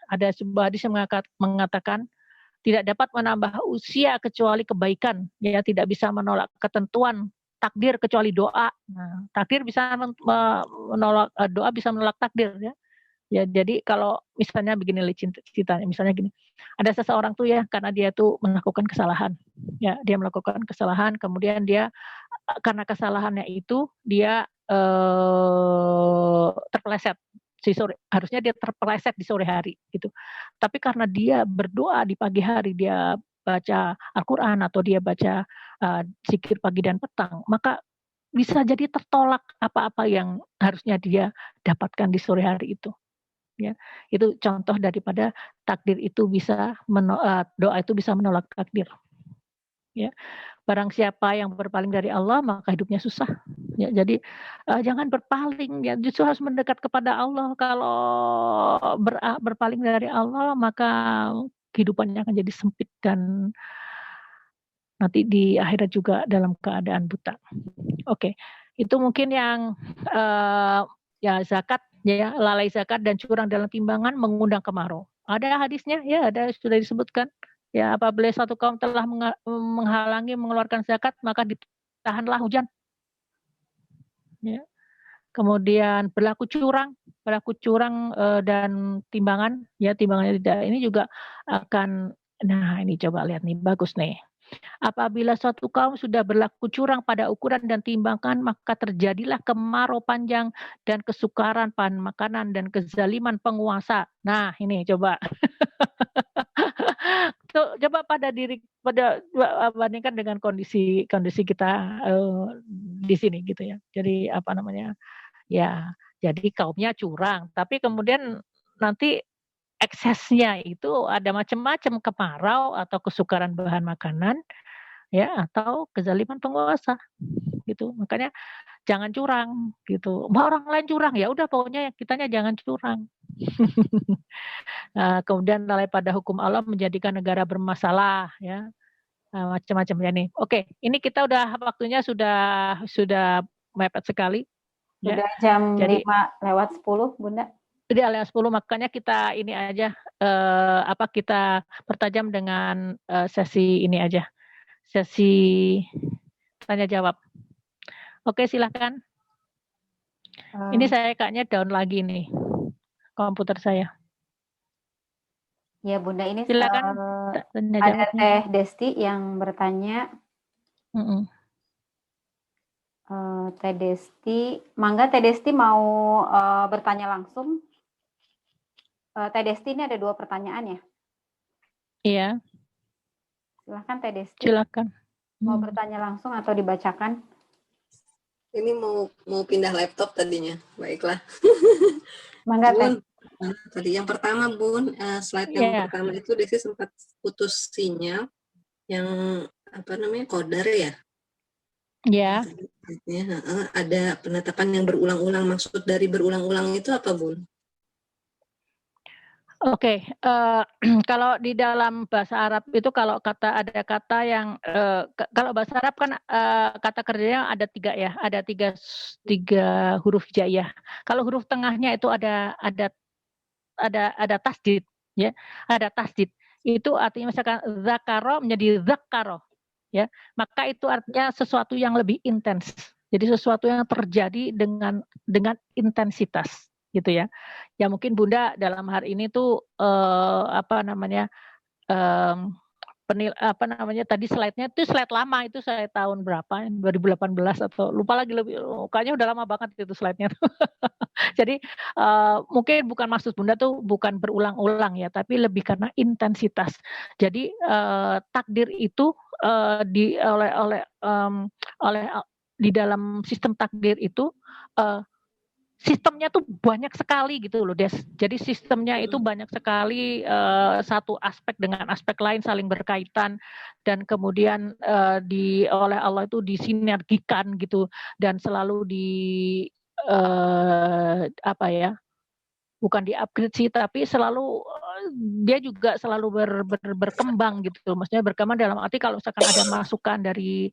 S1: ada sebuah hadis yang mengatakan tidak dapat menambah usia kecuali kebaikan, ya, tidak bisa menolak ketentuan takdir kecuali doa. Nah, takdir bisa menolak doa, bisa menolak takdir ya. Ya, jadi kalau misalnya begini ceritanya, misalnya gini, ada seseorang tuh ya karena dia tuh melakukan kesalahan, ya dia melakukan kesalahan, kemudian dia karena kesalahannya itu dia terpeleset harusnya dia terpeleset di sore hari gitu. Tapi karena dia berdoa di pagi hari, dia baca Al-Quran atau dia baca zikir pagi dan petang, maka bisa jadi tertolak apa-apa yang harusnya dia dapatkan di sore hari itu. Ya, itu contoh daripada takdir itu bisa doa itu bisa menolak takdir. Ya, barang siapa yang berpaling dari Allah maka hidupnya susah. Ya, jadi jangan berpaling, ya justru harus mendekat kepada Allah. Kalau berpaling dari Allah maka kehidupannya akan jadi sempit dan nanti di akhirat juga dalam keadaan buta. Oke, itu mungkin yang ya zakat, ya lalai zakat dan curang dalam timbangan mengundang kemarau. Ada hadisnya, ya ada sudah disebutkan. Ya apabila satu kaum telah menghalangi mengeluarkan zakat maka ditahanlah hujan. Ya. Kemudian berlaku curang dan timbangan, ya timbangannya tidak. Ini juga akan, nah ini coba lihat nih, bagus nih. Apabila suatu kaum sudah berlaku curang pada ukuran dan timbangan, maka terjadilah kemarau panjang dan kesukaran bahan makanan dan kezaliman penguasa. Nah, ini coba. Coba bandingkan dengan kondisi kita di sini gitu ya. Jadi apa namanya? Ya, jadi kaumnya curang, tapi kemudian nanti eksesnya itu ada macam-macam, kemarau atau kesukaran bahan makanan, ya atau kezaliman penguasa gitu. Makanya jangan curang gitu. Orang lain curang ya udah pokoknya kitanya jangan curang. Kemudian lalai pada hukum Allah menjadikan negara bermasalah ya. Macam-macam ya nih. Oke, ini kita udah waktunya sudah mepet sekali.
S2: Sudah jam
S1: Jadi
S2: 5:10, Bunda.
S1: Jadi alias 10, makanya kita ini aja kita pertajam dengan sesi ini aja. Sesi tanya jawab. Oke, silakan. Ini saya kayaknya down lagi nih komputer saya.
S2: Ya, Bunda, ini
S1: silakan tanya
S2: ada
S1: jawabnya.
S2: Teh Desti yang bertanya. Teh Desti, mangga Teh Desti mau bertanya langsung. Teh Desti ini ada 2 pertanyaan ya?
S1: Iya.
S2: Silahkan Teh Desti.
S1: Silakan.
S2: Mau bertanya langsung atau dibacakan?
S4: Ini mau pindah laptop tadinya. Baiklah.
S2: Mangga Teh.
S4: Bun, tadi yang pertama Bun, slide yang pertama itu Desi sempat putus sinyal yang kodar ya?
S1: Ya.
S4: Ada penetapan yang berulang-ulang. Maksud dari berulang-ulang itu apa, Bun?
S1: Oke, kalau di dalam bahasa Arab itu kalau ada kata yang kalau bahasa Arab kan kata kerjanya ada 3 ya, ada tiga huruf hijaiyah. Kalau huruf tengahnya itu ada tasdid, ya, ada tasdid. Itu artinya misalkan zakaro menjadi zakaro, ya, maka itu artinya sesuatu yang lebih intens. Jadi sesuatu yang terjadi dengan intensitas. Gitu ya. Ya mungkin Bunda dalam hari ini tuh tadi slide-nya itu slide lama, itu saya tahun berapa 2018 atau lupa lagi, kayaknya udah lama banget itu slide-nya. Jadi mungkin bukan maksud Bunda tuh bukan berulang-ulang ya, tapi lebih karena intensitas. Jadi takdir itu di dalam sistem takdir itu sistemnya tuh banyak sekali gitu loh, Des. Jadi sistemnya itu banyak sekali, satu aspek dengan aspek lain saling berkaitan dan kemudian oleh Allah itu disinergikan gitu dan selalu bukan di-upgrade sih, tapi selalu dia juga selalu berkembang gitu. Maksudnya berkembang dalam arti kalau misalkan ada masukan dari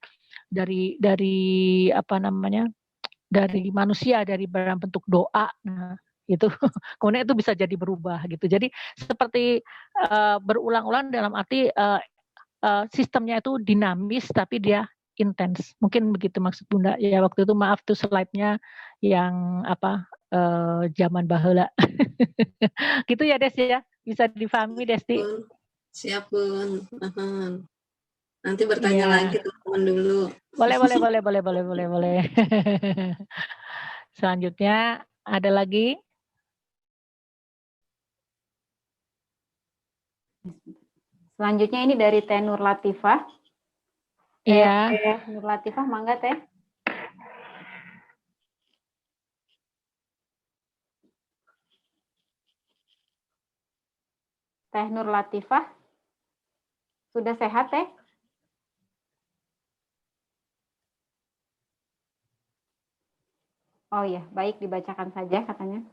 S1: dari manusia, dari dalam bentuk doa, nah itu kemudian itu bisa jadi berubah gitu. Jadi seperti berulang-ulang dalam arti sistemnya itu dinamis tapi dia intens. Mungkin begitu maksud Bunda. Ya waktu itu maaf tuh slide-nya yang zaman baheula. Gitu ya Des ya? Bisa difahami Desti?
S4: Bun. Siap Bun. Nanti bertanya
S1: Iya.
S4: lagi teman-teman dulu.
S1: Boleh. Selanjutnya ada lagi?
S2: Selanjutnya ini dari Teh Nur Latifah.
S1: Iya.
S2: Teh Nur Latifah, mangga Teh. Teh Nur Latifah, sudah sehat Teh? Oh iya, baik dibacakan saja katanya.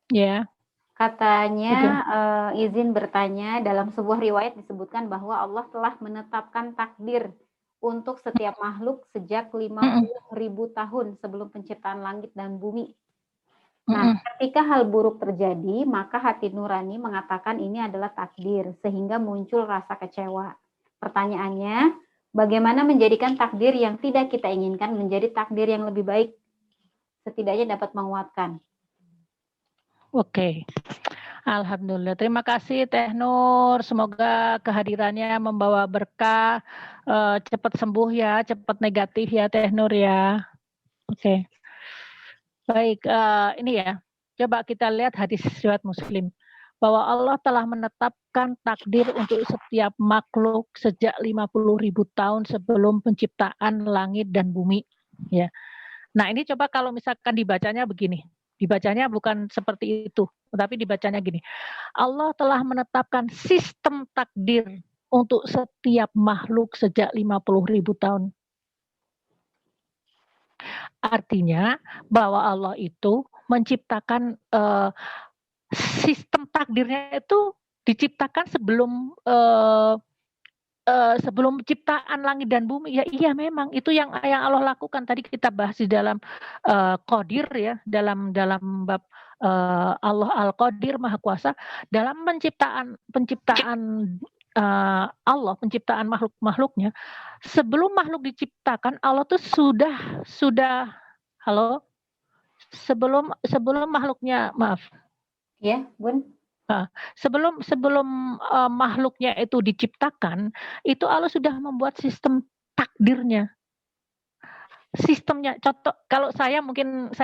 S1: Ya.
S2: Katanya izin bertanya, dalam sebuah riwayat disebutkan bahwa Allah telah menetapkan takdir untuk setiap makhluk sejak 50.000 tahun sebelum penciptaan langit dan bumi. Nah, ketika hal buruk terjadi, maka hati nurani mengatakan ini adalah takdir, sehingga muncul rasa kecewa. Pertanyaannya, bagaimana menjadikan takdir yang tidak kita inginkan menjadi takdir yang lebih baik? Setidaknya dapat menguatkan.
S1: Oke. Alhamdulillah. Terima kasih Teh Nur. Semoga kehadirannya membawa berkah, cepat sembuh ya, cepat negatif ya Teh Nur ya. Oke. Baik, ini ya. Coba kita lihat hadis riwayat Muslim bahwa Allah telah menetapkan takdir untuk setiap makhluk sejak 50.000 tahun sebelum penciptaan langit dan bumi, ya. Nah, ini coba kalau misalkan dibacanya begini. Dibacanya bukan seperti itu, tetapi dibacanya gini. Allah telah menetapkan sistem takdir untuk setiap makhluk sejak 50.000 tahun. Artinya bahwa Allah itu menciptakan sistem takdirnya itu diciptakan sebelum sebelum ciptaan langit dan bumi. Ya iya memang itu yang Allah lakukan. Tadi kita bahas di dalam Qadir ya, dalam bab Allah Al-Qadir Maha Kuasa, dalam penciptaan Allah, penciptaan makhluk-makhluknya. Sebelum makhluk diciptakan, Allah tuh sudah halo? Sebelum makhluknya, maaf.
S2: Ya, Bun.
S1: Sebelum makhluknya itu diciptakan, itu Allah sudah membuat sistem takdirnya. Sistemnya, contoh kalau saya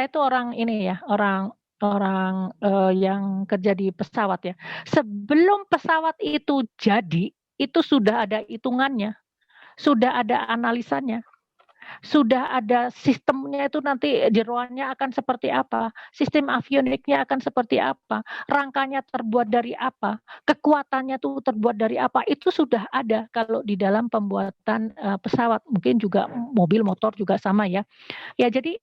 S1: itu orang ini ya, orang yang kerja di pesawat ya. Sebelum pesawat itu jadi, itu sudah ada hitungannya, sudah ada analisanya. Sudah ada sistemnya itu nanti jeroannya akan seperti apa, sistem avioniknya akan seperti apa, rangkanya terbuat dari apa, kekuatannya itu terbuat dari apa, itu sudah ada kalau di dalam pembuatan pesawat, mungkin juga mobil, motor juga sama ya. Ya jadi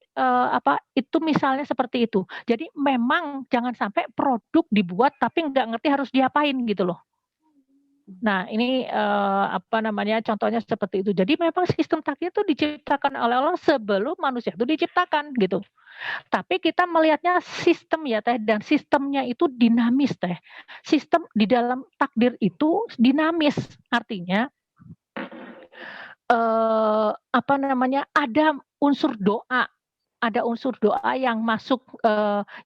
S1: itu misalnya seperti itu. Jadi memang jangan sampai produk dibuat tapi nggak ngerti harus diapain gitu loh. Nah, ini contohnya seperti itu. Jadi memang sistem takdir itu diciptakan oleh Allah sebelum manusia itu diciptakan gitu. Tapi kita melihatnya sistem ya Teh, dan sistemnya itu dinamis Teh. Sistem di dalam takdir itu dinamis, artinya ada unsur doa. Ada unsur doa yang masuk,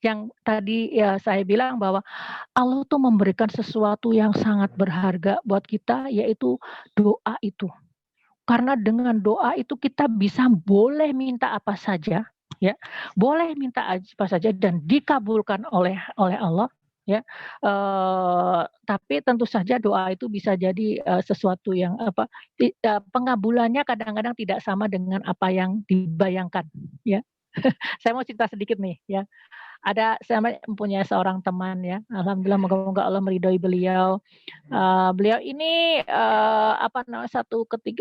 S1: yang tadi ya saya bilang bahwa Allah tuh memberikan sesuatu yang sangat berharga buat kita, yaitu doa itu. Karena dengan doa itu kita bisa boleh minta apa saja, ya, boleh minta apa saja dan dikabulkan oleh Allah, ya. Tapi tentu saja doa itu bisa jadi sesuatu yang pengabulannya kadang-kadang tidak sama dengan apa yang dibayangkan, ya. Saya mau cerita sedikit nih ya. Saya mempunyai seorang teman ya. Alhamdulillah moga-moga Allah meridhoi beliau. Beliau ini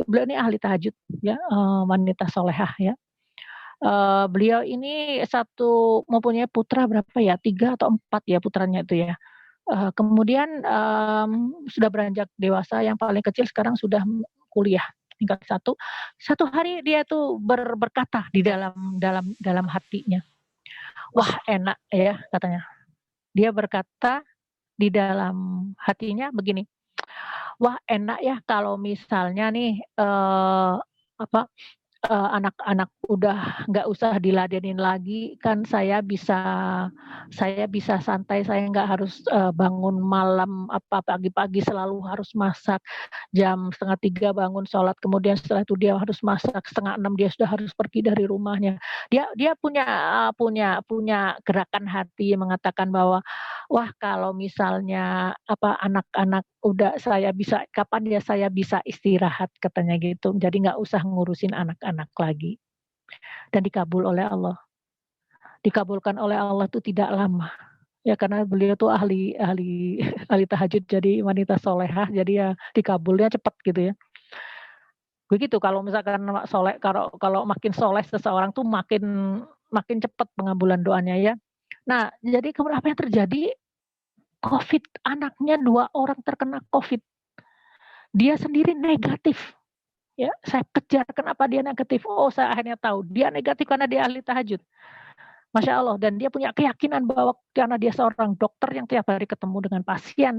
S1: beliau ini ahli tahajud ya, wanita solehah ya. Beliau ini mempunyai putra berapa ya? 3 atau 4 ya putranya itu ya. Kemudian sudah beranjak dewasa, yang paling kecil sekarang sudah kuliah tingkat 1. Satu hari dia tuh berkata di dalam hatinya, wah enak ya katanya. Dia berkata di dalam hatinya begini, wah enak ya kalau misalnya nih anak-anak udah nggak usah diladenin lagi, kan saya bisa santai, saya nggak harus bangun malam, pagi-pagi selalu harus masak, jam 2:30 bangun sholat, kemudian setelah itu dia harus masak, 5:30 dia sudah harus pergi dari rumahnya. Dia punya gerakan hati mengatakan bahwa, wah kalau misalnya anak-anak udah kapan ya saya bisa istirahat, katanya gitu. Jadi nggak usah ngurusin anak-anak lagi. Dan dikabulkan oleh Allah itu tidak lama. Ya karena beliau tuh ahli ahli ahli tahajud, jadi wanita solehah, jadi ya dikabulnya cepat gitu ya. Begitu kalau misalkan kalau makin soleh seseorang tuh makin cepat pengabulan doanya ya. Nah, jadi kemudian apa yang terjadi? COVID, anaknya 2 orang terkena COVID. Dia sendiri negatif. Ya, saya kejar kenapa dia negatif. Oh, saya akhirnya tahu. Dia negatif karena dia ahli tahajud. Masya Allah. Dan dia punya keyakinan bahwa karena dia seorang dokter yang tiap hari ketemu dengan pasien,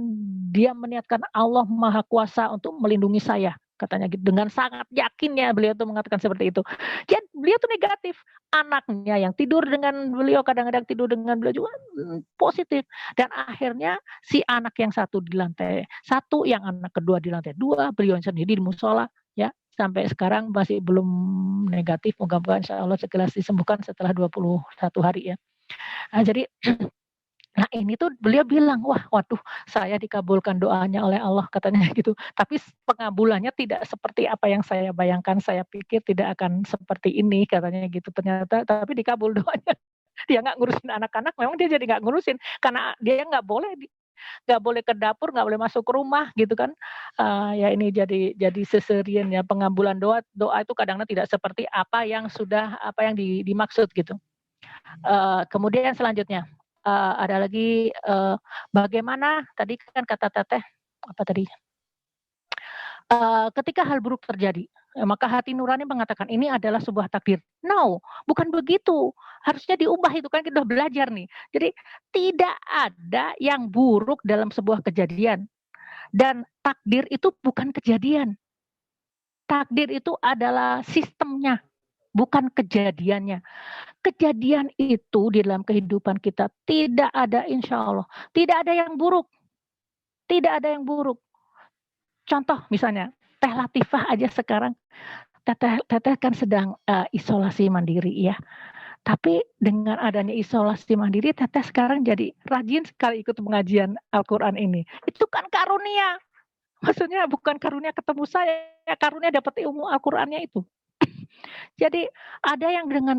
S1: dia meniatkan Allah Maha Kuasa untuk melindungi saya. Katanya gitu. Dengan sangat yakinnya beliau tuh mengatakan seperti itu. Jadi beliau tuh negatif. Anaknya yang tidur dengan beliau, kadang-kadang tidur dengan beliau juga positif. Dan akhirnya si anak yang satu di lantai 1, yang anak kedua di lantai 2, beliau sendiri di musola, ya sampai sekarang masih belum negatif. Moga-moga insya Allah segera disembuhkan setelah 21 hari ya. Nah, jadi nah ini tuh beliau bilang, waduh saya dikabulkan doanya oleh Allah, katanya gitu. Tapi pengabulannya tidak seperti apa yang saya bayangkan, saya pikir tidak akan seperti ini, katanya gitu. Ternyata tapi dikabul doanya. Dia nggak ngurusin anak-anak, memang dia jadi nggak ngurusin karena dia nggak boleh ke dapur, nggak boleh masuk ke rumah gitu kan. Ya ini jadi seserian ya, pengabulan doa itu kadang-kadang tidak seperti apa yang dimaksud gitu. Kemudian selanjutnya ada lagi bagaimana tadi kan kata Teteh apa tadi? Ketika hal buruk terjadi, maka hati nurani mengatakan ini adalah sebuah takdir. No, bukan begitu. Harusnya diubah itu kan kita udah belajar nih. Jadi tidak ada yang buruk dalam sebuah kejadian. Dan takdir itu bukan kejadian. Takdir itu adalah sistemnya, bukan kejadiannya. Kejadian itu di dalam kehidupan kita tidak ada, insya Allah. Tidak ada yang buruk. Tidak ada yang buruk. Contoh misalnya, Teh Latifah aja sekarang, Teteh kan sedang isolasi mandiri ya. Tapi dengan adanya isolasi mandiri, Teteh sekarang jadi rajin sekali ikut pengajian Al-Quran ini. Itu kan karunia. Maksudnya bukan karunia ketemu saya, karunia dapat ilmu Al-Qurannya itu. Jadi ada yang dengan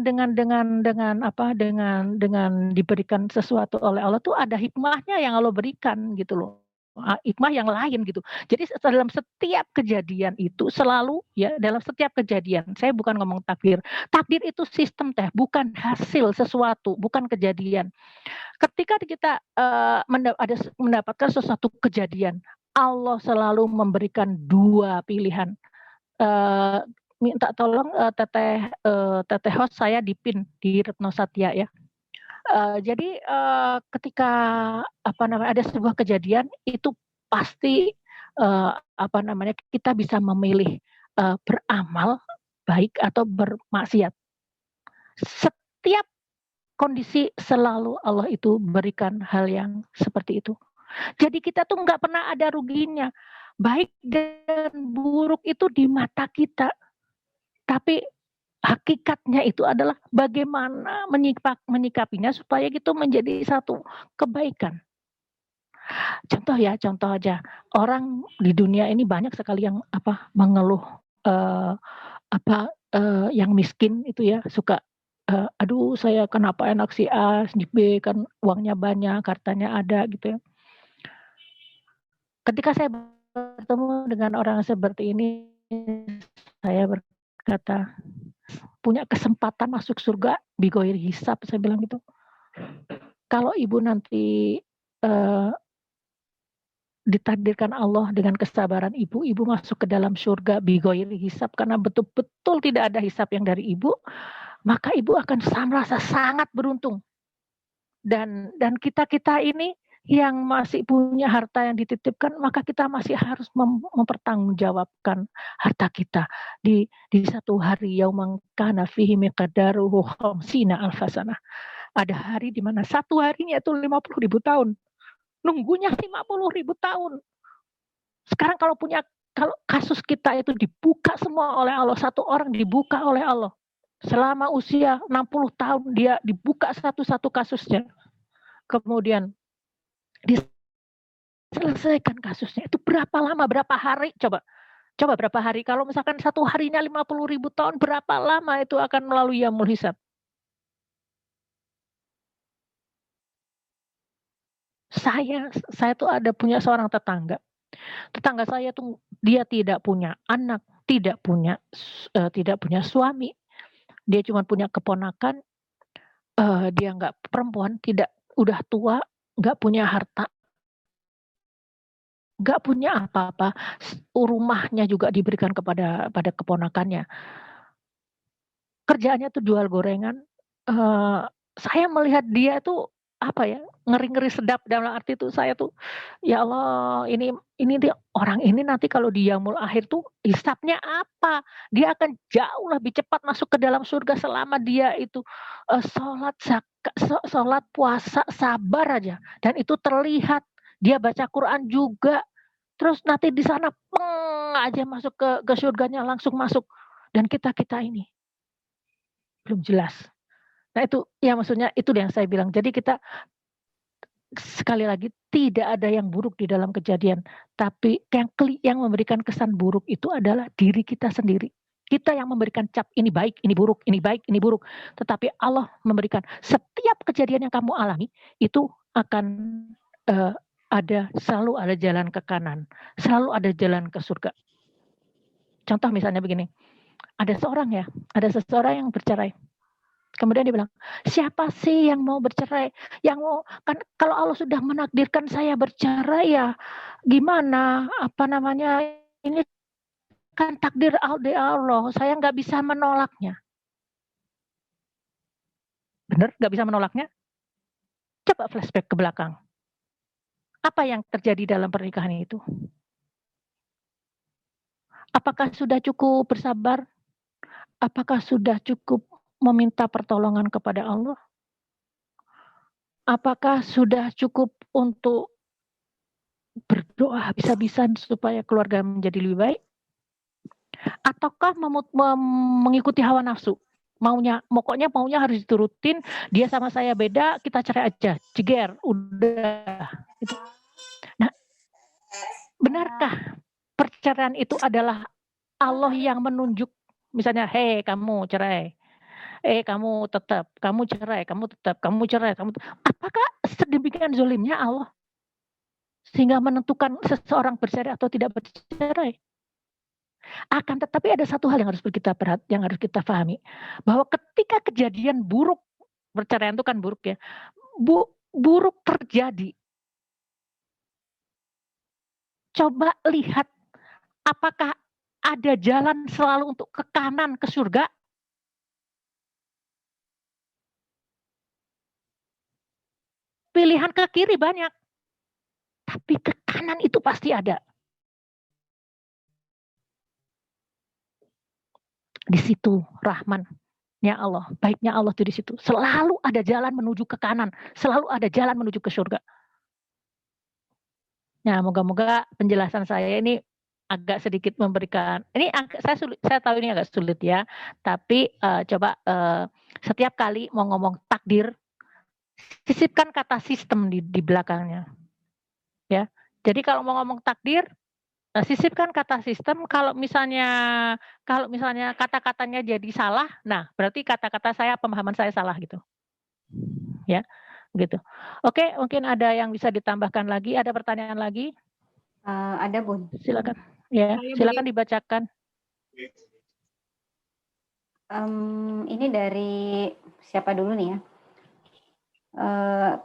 S1: diberikan sesuatu oleh Allah tuh ada hikmahnya yang Allah berikan gitu loh. Hikmah yang lain gitu. Jadi dalam setiap kejadian itu selalu ya, dalam setiap kejadian, saya bukan ngomong takdir. Takdir itu sistem Teh, bukan hasil sesuatu, bukan kejadian. Ketika kita mendapatkan sesuatu kejadian, Allah selalu memberikan 2 pilihan. Minta tolong teteh host saya dipin di Retno Satya ya. Jadi ketika ada sebuah kejadian itu pasti kita bisa memilih beramal baik atau bermaksiat. Setiap kondisi selalu Allah itu berikan hal yang seperti itu. Jadi kita tuh nggak pernah ada ruginya. Baik dan buruk itu di mata kita. Tapi hakikatnya itu adalah bagaimana menyikapinya supaya gitu menjadi satu kebaikan. Contoh aja. Orang di dunia ini banyak sekali yang mengeluh yang miskin itu ya, suka aduh saya kenapa enak si A, si B kan uangnya banyak, hartanya ada gitu ya. Ketika saya bertemu dengan orang seperti ini, saya berkata, punya kesempatan masuk surga bigoir hisab, saya bilang gitu. Kalau ibu nanti ditakdirkan Allah dengan kesabaran ibu masuk ke dalam surga bigoir hisab karena betul-betul tidak ada hisab yang dari ibu, maka ibu akan merasa sangat beruntung. Dan kita ini yang masih punya harta yang dititipkan, maka kita masih harus mempertanggungjawabkan harta kita di satu hari yaumang kana fihi miqdaruhu khamsina alfasanah. Ada hari di mana satu harinya itu 50.000 tahun. Nunggunya 50.000 tahun. Sekarang kalau kasus kita itu dibuka semua oleh Allah, satu orang dibuka oleh Allah. Selama usia 60 tahun dia dibuka satu-satu kasusnya. Kemudian diselesaikan kasusnya. Itu berapa lama, berapa hari? Coba berapa hari? Kalau misalkan satu harinya 50.000 tahun, berapa lama itu akan melalui yaumul hisab? Saya tuh ada punya seorang tetangga. Tetangga saya tuh dia tidak punya anak, tidak punya suami. Dia cuma punya keponakan. Dia nggak perempuan, udah tua, nggak punya harta, nggak punya apa-apa. Rumahnya juga diberikan pada keponakannya. Kerjaannya tuh jual gorengan. Saya melihat dia tuh ngeri-ngeri sedap, dalam arti itu saya tuh ya Allah, ini dia orang ini nanti kalau di yaumul akhir tuh hisabnya apa? Dia akan jauh lebih cepat masuk ke dalam surga selama dia itu sholat, puasa, sabar aja, dan itu terlihat. Dia baca Quran juga, terus nanti di sana aja masuk ke surganya, langsung masuk. Dan kita ini belum jelas. Nah itu ya, maksudnya itu yang saya bilang. Jadi kita sekali lagi tidak ada yang buruk di dalam kejadian, tapi yang memberikan kesan buruk itu adalah diri kita sendiri. Kita yang memberikan cap ini baik, ini buruk, ini baik, ini buruk. Tetapi Allah memberikan setiap kejadian yang kamu alami itu akan selalu ada jalan ke kanan, selalu ada jalan ke surga. Contoh misalnya begini, ada seseorang yang bercerai. Kemudian dia bilang, siapa sih yang mau bercerai? Yang mau, kan kalau Allah sudah menakdirkan saya bercerai ya gimana? Ini kan takdir Allah, saya nggak bisa menolaknya. Benar, nggak bisa menolaknya? Coba flashback ke belakang. Apa yang terjadi dalam pernikahan itu? Apakah sudah cukup bersabar? Apakah sudah cukup meminta pertolongan kepada Allah? Apakah sudah cukup untuk berdoa habis-habisan supaya keluarga menjadi lebih baik? Ataukah mengikuti hawa nafsu? Pokoknya maunya harus diturutin, dia sama saya beda, kita cerai aja, jeger, udah. Gitu. Nah, benarkah perceraian itu adalah Allah yang menunjuk, misalnya, hei kamu cerai, kamu tetap, kamu cerai, kamu tetap, kamu cerai, apakah sedemikian zolimnya Allah sehingga menentukan seseorang bercerai atau tidak bercerai? Akan tetapi ada satu hal yang harus kita pahami, bahwa ketika kejadian buruk, perceraian itu kan buruk ya, buruk terjadi, coba lihat apakah ada jalan selalu untuk ke kanan, ke surga? Pilihan ke kiri banyak, tapi ke kanan itu pasti ada. Di situ rahmannya Allah, baiknya Allah itu di situ. Selalu ada jalan menuju ke kanan, selalu ada jalan menuju ke surga. Nah, moga-moga penjelasan saya ini agak sedikit memberikan. Ini saya tahu ini agak sulit ya, tapi coba setiap kali mau ngomong takdir, sisipkan kata sistem di belakangnya. Ya. Jadi kalau mau ngomong takdir, sisipkan kata sistem. Kalau misalnya kata-katanya jadi salah, nah berarti kata-kata saya, pemahaman saya salah gitu. Ya, gitu. Oke, mungkin ada yang bisa ditambahkan lagi, ada pertanyaan lagi?
S2: Ada, Bun.
S1: Silakan. Ya, silakan dibacakan.
S2: Ini dari siapa dulu nih ya?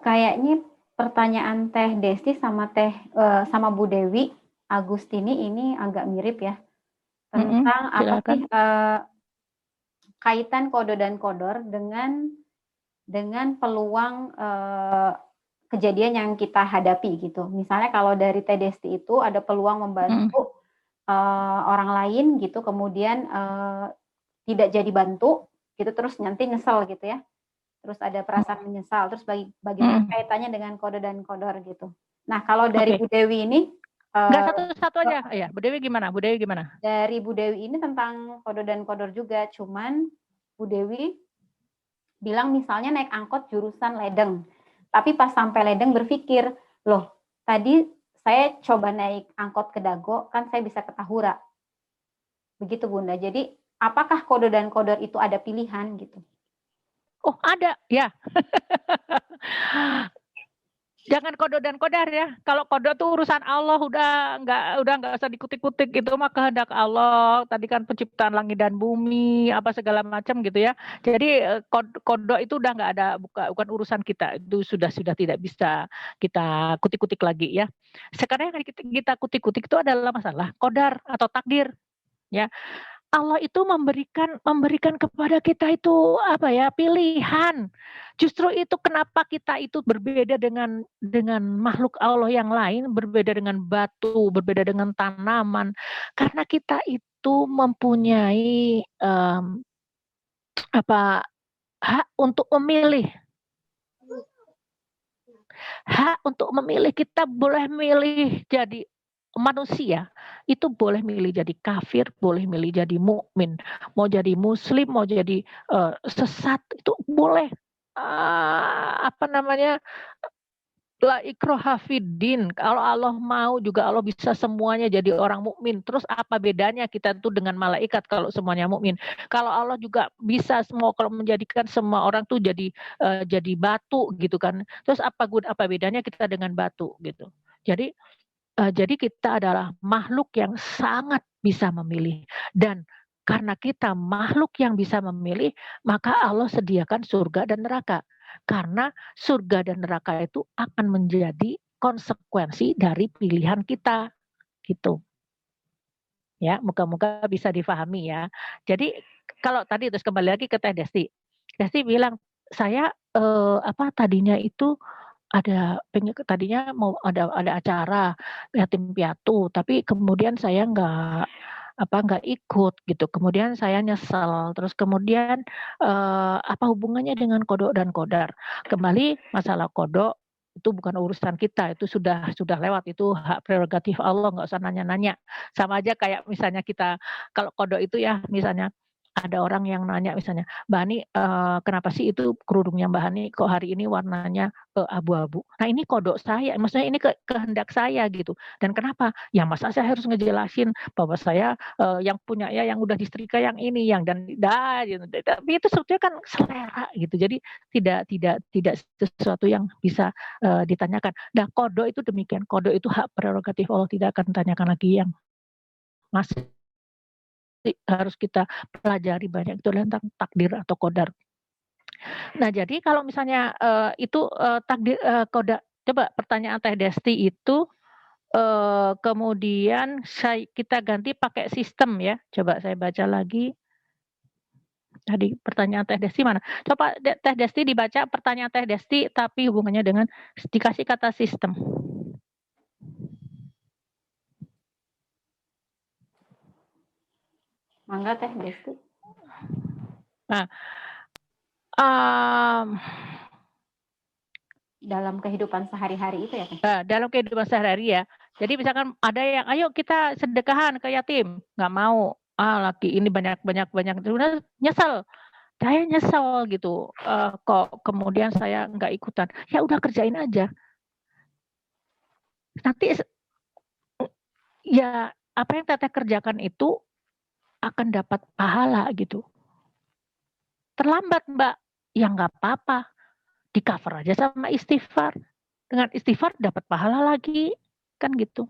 S2: Kayaknya pertanyaan Teh Desti sama Bu Dewi Agustini ini agak mirip ya, tentang apa sih kaitan kodo dan kodor dengan peluang kejadian yang kita hadapi gitu. Misalnya kalau dari Teh Desti itu ada peluang membantu orang lain gitu, kemudian tidak jadi bantu gitu, terus nanti nyesel gitu ya. Terus ada perasaan menyesal, terus bagaimana kaitannya dengan kode dan kodor gitu. Nah, kalau dari Bu Dewi ini
S1: Enggak satu-satu aja. Ya, Bu Dewi gimana? Bu Dewi gimana?
S2: Dari Bu Dewi ini tentang kode dan kodor juga, cuman Bu Dewi bilang misalnya naik angkot jurusan Ledeng. Tapi pas sampai Ledeng berpikir, loh tadi saya coba naik angkot ke Dago, kan saya bisa ke Tahura. Begitu Bunda. Jadi apakah kode dan kodor itu ada pilihan gitu?
S1: Oh ada, ya. Jangan kodo dan kodar ya. Kalau kodo tuh urusan Allah, udah nggak usah dikutik-kutik, itu mah kehendak Allah. Tadi kan penciptaan langit dan bumi, apa segala macam gitu ya. Jadi kodo itu udah nggak ada, bukan urusan kita. Itu sudah tidak bisa kita kutik-kutik lagi ya. Sekarang yang kita kutik-kutik itu adalah masalah kodar atau takdir ya. Allah itu memberikan kepada kita itu apa ya, pilihan. Justru itu kenapa kita itu berbeda dengan makhluk Allah yang lain, berbeda dengan batu, berbeda dengan tanaman, karena kita itu mempunyai hak untuk memilih. Hak untuk memilih, kita boleh milih jadi manusia, itu boleh milih jadi kafir, boleh milih jadi mukmin, mau jadi muslim, mau jadi sesat, itu boleh. La ikraha fiddin. Kalau Allah mau juga Allah bisa semuanya jadi orang mukmin. Terus apa bedanya kita tuh dengan malaikat kalau semuanya mukmin? Kalau Allah juga bisa semua, kalau menjadikan semua orang tuh jadi batu gitu kan. Terus apa bedanya kita dengan batu gitu. Jadi kita adalah makhluk yang sangat bisa memilih, dan karena kita makhluk yang bisa memilih, maka Allah sediakan surga dan neraka. Karena surga dan neraka itu akan menjadi konsekuensi dari pilihan kita, gitu. Ya, moga-moga bisa difahami ya. Jadi kalau tadi terus kembali lagi ke Teh Desti. Desti bilang, saya tadinya itu tadinya mau ada acara yatim piatu, tapi kemudian saya nggak ikut gitu. Kemudian saya nyesel. Terus kemudian apa hubungannya dengan kodok dan kodar? Kembali masalah kodok itu bukan urusan kita, itu sudah lewat, itu hak prerogatif Allah, nggak usah nanya-nanya. Sama aja kayak misalnya kita kalau kodok itu ya, misalnya ada orang yang nanya misalnya, Mbak Hani, kenapa sih itu kerudungnya Mbak Hani kok hari ini warnanya abu-abu? Nah ini kodok saya, maksudnya ini kehendak saya gitu. Dan kenapa? Ya masa saya harus ngejelasin bahwa saya yang punya ya, yang udah disetrika yang ini, yang dan gitu. Tapi itu sebetulnya kan selera gitu. Jadi tidak sesuatu yang bisa ditanyakan. Nah kodok itu demikian. Kodok itu hak prerogatif Allah, tidak akan ditanyakan lagi, yang masih harus kita pelajari banyak itu tentang takdir atau kodar. Nah jadi kalau misalnya itu takdir kodar, coba pertanyaan Teh Desti itu kemudian kita ganti pakai sistem ya. Coba saya baca lagi. Tadi pertanyaan Teh Desti mana? Coba Teh Desti dibaca pertanyaan Teh Desti tapi hubungannya dengan dikasih kata sistem.
S2: Mangga Teh Desti.
S1: Nah,
S2: dalam kehidupan sehari-hari itu ya Teh?
S1: Dalam kehidupan sehari-hari ya. Jadi misalkan ada yang, ayo kita sedekahan ke yatim, nggak mau. Laki ini banyak, nyesel. Saya nyesel gitu. Kok kemudian saya nggak ikutan. Ya udah kerjain aja. Nanti ya apa yang Teteh kerjakan itu akan dapat pahala gitu. Terlambat Mbak, ya nggak apa-apa, di cover aja sama istighfar. Dengan istighfar dapat pahala lagi, kan gitu.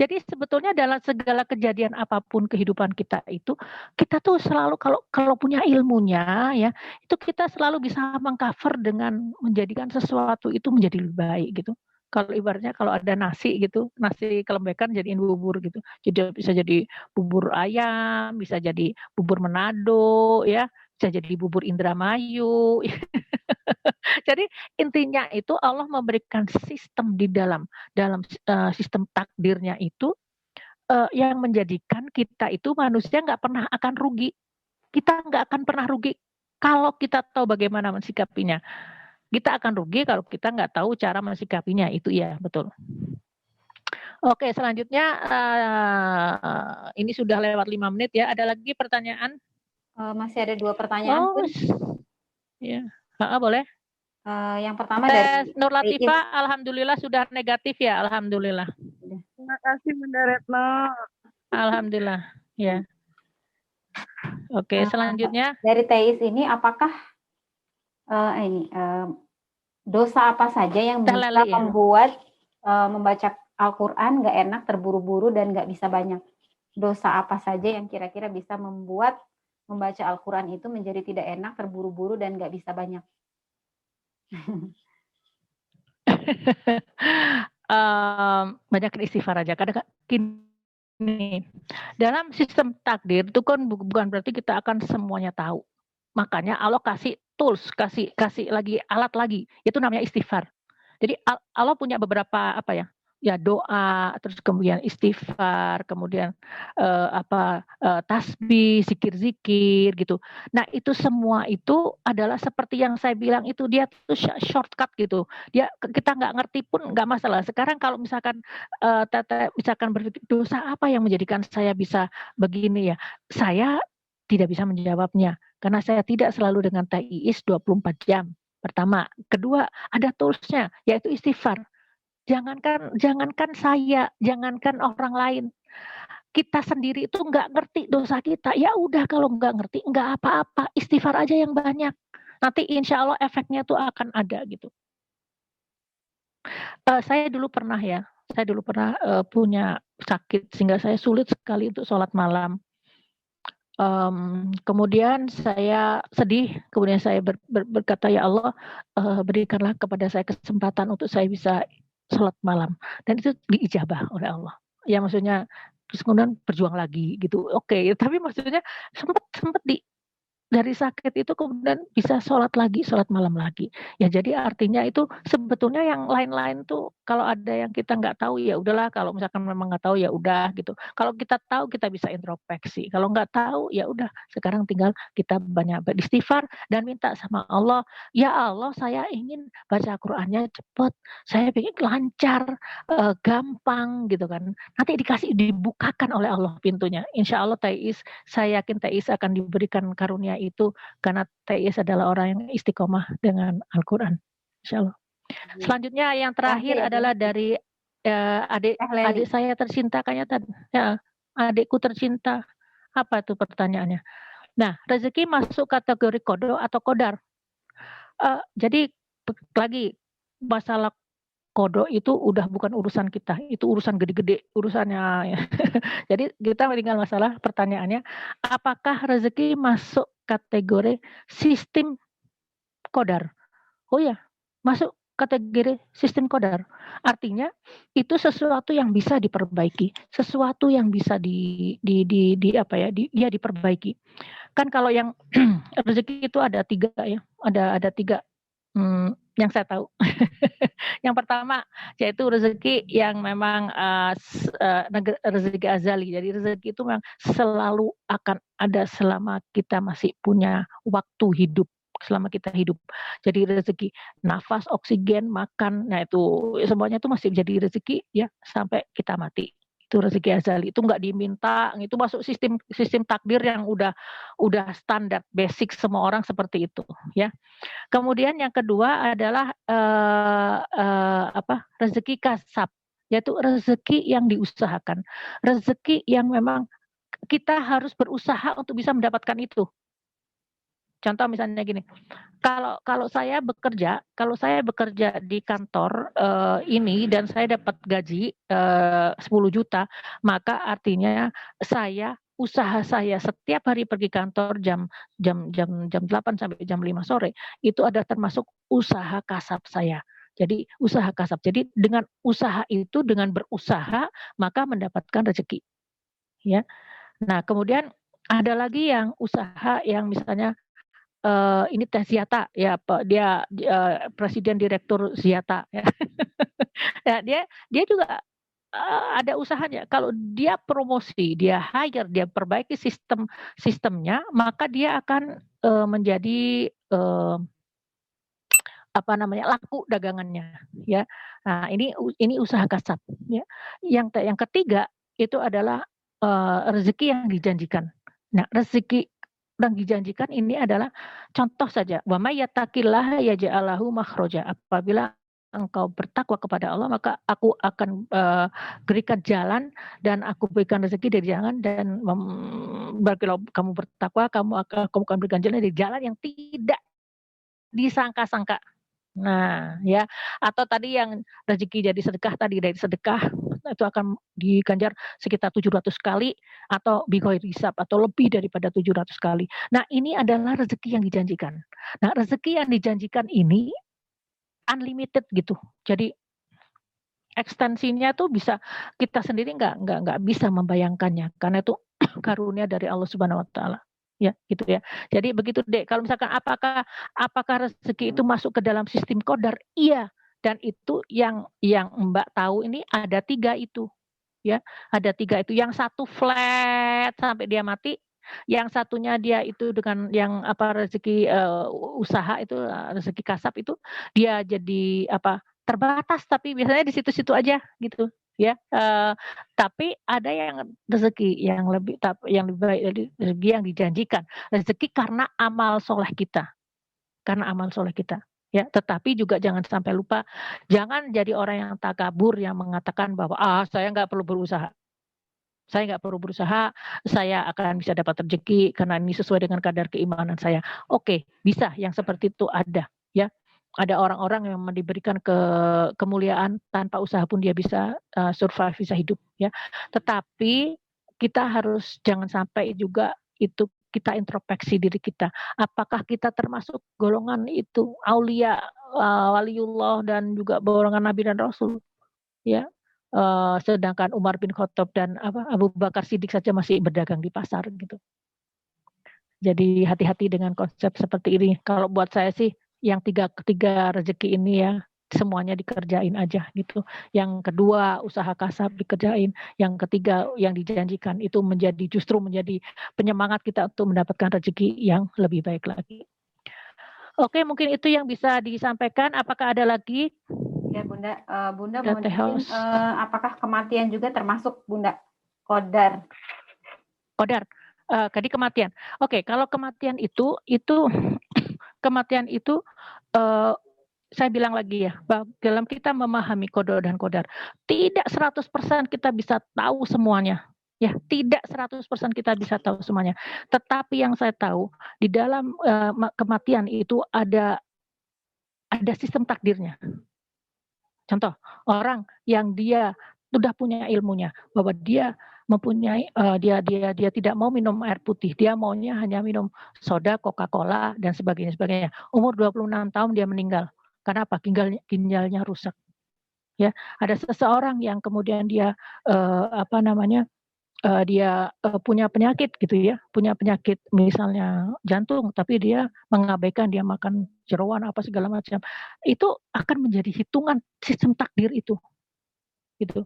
S1: Jadi sebetulnya dalam segala kejadian apapun kehidupan kita itu, kita tuh selalu kalau punya ilmunya ya, itu kita selalu bisa mengcover dengan menjadikan sesuatu itu menjadi lebih baik gitu. Kalau ibaratnya kalau ada nasi gitu, nasi kelembekan jadiin bubur gitu. Jadi bisa jadi bubur ayam, bisa jadi bubur Manado ya, bisa jadi bubur Indramayu. Jadi intinya itu Allah memberikan sistem di dalam sistem takdirnya itu yang menjadikan kita itu manusia nggak pernah akan rugi. Kita nggak akan pernah rugi kalau kita tahu bagaimana mensikapinya. Kita akan rugi kalau kita nggak tahu cara mensikapinya. Itu ya, betul. Oke, selanjutnya ini sudah lewat 5 menit ya. Ada lagi pertanyaan?
S2: Masih ada 2 pertanyaan.
S1: Ya, boleh.
S2: Yang pertama dari
S1: Nur Latifah, alhamdulillah sudah negatif ya, alhamdulillah.
S5: Terima kasih Bunda Retno.
S1: Alhamdulillah, ya. Oke, selanjutnya
S2: dari Teis ini, apakah dosa apa saja yang bisa membuat membaca Al-Quran nggak enak, terburu-buru dan nggak bisa banyak? Dosa apa saja yang kira-kira bisa membuat membaca Al-Quran itu menjadi tidak enak, terburu-buru dan nggak bisa banyak?
S1: Banyak istighfar aja. Kadang gini, dalam sistem takdir itu kan bukan berarti kita akan semuanya tahu. Makanya Allah kasih tools, kasih lagi alat lagi, itu namanya istighfar. Jadi Allah punya beberapa doa, terus kemudian istighfar, kemudian tasbih, zikir-zikir gitu. Nah, itu semua itu adalah seperti yang saya bilang itu, dia tuh shortcut gitu. Kita nggak ngerti pun nggak masalah. Sekarang kalau misalkan misalkan berpikir dosa apa yang menjadikan saya bisa begini ya, saya tidak bisa menjawabnya karena saya tidak selalu dengan TIIS 24 jam. Pertama, kedua ada toolsnya yaitu istighfar. Jangankan saya, jangankan orang lain, kita sendiri itu nggak ngerti dosa kita. Ya udah, kalau nggak ngerti nggak apa-apa, istighfar aja yang banyak. Nanti insya Allah efeknya tuh akan ada gitu. Saya dulu pernah punya sakit sehingga saya sulit sekali untuk sholat malam. Kemudian saya sedih, kemudian saya berkata, ya Allah, berikanlah kepada saya kesempatan untuk saya bisa sholat malam, dan itu diijabah oleh Allah. Ya maksudnya terus kemudian berjuang lagi gitu. Oke, tapi maksudnya sempat dari sakit itu kemudian bisa sholat malam lagi. Ya jadi artinya itu sebetulnya yang lain-lain tuh kalau ada yang kita nggak tahu ya udahlah, kalau misalkan memang nggak tahu ya udah gitu. Kalau kita tahu kita bisa introspeksi. Kalau nggak tahu ya udah, sekarang tinggal kita banyak beristighfar dan minta sama Allah, ya Allah saya ingin baca Qur'annya cepat, saya ingin lancar, gampang gitu kan. Nanti dibukakan oleh Allah pintunya. Insya Allah saya yakin TIIS akan diberikan karunia itu karena TIIS adalah orang yang istiqomah dengan Al-Quran. Insya Allah. Selanjutnya yang terakhir adalah dari adik saya tercinta, kayaknya ya, adikku tercinta. Apa itu pertanyaannya? Nah, rezeki masuk kategori kodo atau kodar. Jadi lagi masalah kodo itu udah bukan urusan kita, itu urusan gede-gede urusannya ya. Jadi kita tinggal masalah pertanyaannya, apakah rezeki masuk kategori sistem kodar? Oh ya, masuk kategori sistem kodar. Artinya itu sesuatu yang bisa diperbaiki, sesuatu yang bisa diperbaiki. Kan kalau yang rezeki itu ada 3 ya, ada 3 yang saya tahu. Yang pertama yaitu rezeki yang memang rezeki azali. Jadi rezeki itu memang selalu akan ada selama kita masih punya waktu hidup, selama kita hidup. Jadi rezeki nafas, oksigen, makan, nah itu semuanya itu masih menjadi rezeki ya sampai kita mati. Itu rezeki azali, itu nggak diminta, itu masuk sistem takdir yang udah standar basic, semua orang seperti itu ya. Kemudian yang kedua adalah rezeki kasab, yaitu rezeki yang diusahakan, rezeki yang memang kita harus berusaha untuk bisa mendapatkan itu. Contoh misalnya gini, kalau saya bekerja di kantor ini dan saya dapat gaji 10 juta, maka artinya usaha saya setiap hari pergi kantor jam 8 sampai jam 5 sore itu ada termasuk usaha kasab saya. Jadi usaha kasab. Jadi dengan usaha itu, dengan berusaha maka mendapatkan rezeki. Ya. Nah, kemudian ada lagi yang usaha yang misalnya ini teh Ziata ya, dia presiden direktur Ziata ya. Ya, dia juga ada usahanya. Kalau dia promosi, dia hire, dia perbaiki sistemnya, maka dia akan menjadi laku dagangannya ya. Nah, ini usaha kasab ya. Yang ketiga itu adalah rezeki yang dijanjikan. Nah, rezeki yang dijanjikan ini adalah contoh saja, wa may yattaqillaha yaj'al lahu makhraja. Apabila engkau bertakwa kepada Allah, maka aku akan berikan jalan dan aku berikan rezeki dari jalan, dan kalau kamu bertakwa, kamu akan berikan jalan dari jalan yang tidak disangka-sangka. Nah, ya, atau tadi yang rezeki jadi sedekah tadi, dari sedekah itu akan diganjar sekitar 700 kali atau bighairi hisab, atau lebih daripada 700 kali. Nah, ini adalah rezeki yang dijanjikan. Nah, rezeki yang dijanjikan ini unlimited gitu. Jadi ekstensinya tuh bisa kita sendiri nggak bisa membayangkannya, karena itu karunia dari Allah Subhanahu wa taala. Ya, gitu ya. Jadi begitu Dek. Kalau misalkan apakah rezeki itu masuk ke dalam sistem qadar? Iya. Dan itu yang Mbak tahu ini ada 3 itu. Ya, ada 3 itu. Yang satu flat sampai dia mati, yang satunya dia itu dengan yang rezeki usaha itu, rezeki kasab itu dia jadi terbatas, tapi biasanya di situ-situ aja gitu ya. Tapi ada yang rezeki yang lebih baik dari rezeki yang dijanjikan, rezeki karena amal soleh kita, ya. Tetapi juga jangan sampai lupa, jangan jadi orang yang takabur, yang mengatakan bahwa saya nggak perlu berusaha, saya akan bisa dapat rezeki karena ini sesuai dengan kadar keimanan saya. Oke, bisa, yang seperti itu ada ya. Ada orang-orang yang diberikan kemuliaan tanpa usaha pun dia bisa survive, bisa hidup ya. Tetapi kita harus jangan sampai juga itu kita introspeksi diri kita. Apakah kita termasuk golongan itu aulia, waliullah, dan juga golongan nabi dan rasul ya. Sedangkan Umar bin Khattab dan Abu Bakar Siddiq saja masih berdagang di pasar gitu. Jadi hati-hati dengan konsep seperti ini. Kalau buat saya sih yang ketiga rezeki ini ya semuanya dikerjain aja gitu. Yang kedua usaha kasab dikerjain. Yang ketiga yang dijanjikan itu justru menjadi penyemangat kita untuk mendapatkan rezeki yang lebih baik lagi. Oke, mungkin itu yang bisa disampaikan. Apakah ada lagi?
S2: Ya Bunda, Bunda mohon izin, apakah kematian juga termasuk Bunda qadar?
S1: Tadi kematian. Oke, kalau kematian itu kematian itu saya bilang lagi ya, dalam kita memahami qada dan qadar, tidak 100% kita bisa tahu semuanya. Ya, tidak 100% kita bisa tahu semuanya. Tetapi yang saya tahu di dalam kematian itu ada sistem takdirnya. Contoh, orang yang dia sudah punya ilmunya bahwa dia mempunyai dia tidak mau minum air putih, dia maunya hanya minum soda, Coca-Cola dan sebagainya. Umur 26 tahun dia meninggal. Karena apa? Ginjalnya rusak. Ya, ada seseorang yang kemudian dia dia punya penyakit gitu ya, punya penyakit misalnya jantung, tapi dia mengabaikan, dia makan jeroan apa segala macam, itu akan menjadi hitungan sistem takdir itu, gitu.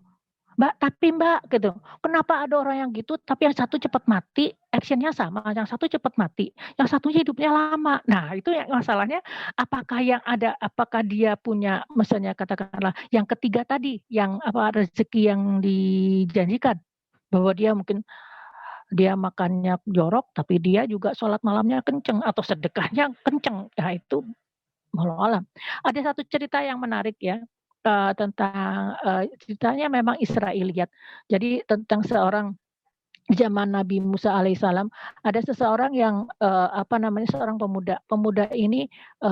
S1: Mbak, gitu, kenapa ada orang yang gitu, tapi yang satu cepat mati, actionnya sama, yang satu cepat mati, yang satunya hidupnya lama. Nah, itu yang masalahnya, apakah dia punya, misalnya katakanlah, yang ketiga tadi, yang rezeki yang dijanjikan, bahwa dia mungkin dia makannya jorok, tapi dia juga sholat malamnya kenceng atau sedekahnya kenceng. Ya itu wallahu alam. Ada satu cerita yang menarik ya, tentang ceritanya memang Israiliyat. Jadi tentang seorang zaman Nabi Musa alaihissalam, ada seseorang yang seorang pemuda. Pemuda ini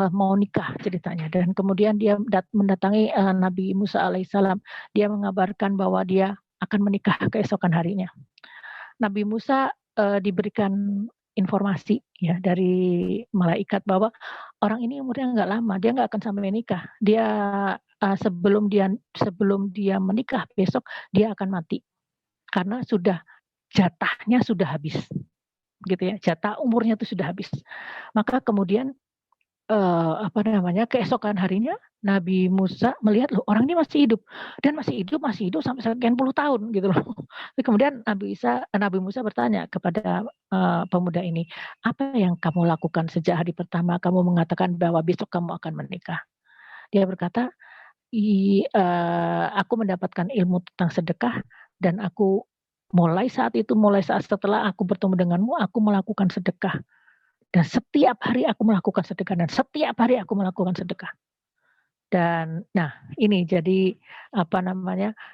S1: mau nikah ceritanya, dan kemudian dia mendatangi Nabi Musa alaihissalam. Dia mengabarkan bahwa dia akan menikah keesokan harinya. Nabi Musa diberikan informasi ya dari malaikat bahwa orang ini umurnya nggak lama, dia nggak akan sampai nikah. Dia sebelum dia menikah besok dia akan mati karena jatahnya sudah habis. gitu ya, jatah umurnya itu sudah habis. Maka kemudian keesokan harinya Nabi Musa melihat loh orang ini masih hidup dan masih hidup sampai sekian puluh tahun gitu loh. Kemudian Nabi Musa bertanya kepada pemuda ini, apa yang kamu lakukan sejak hari pertama kamu mengatakan bahwa besok kamu akan menikah? Dia berkata, aku mendapatkan ilmu tentang sedekah dan aku mulai saat setelah aku bertemu denganmu, aku melakukan sedekah. Dan setiap hari aku melakukan sedekah. Dan nah ini jadi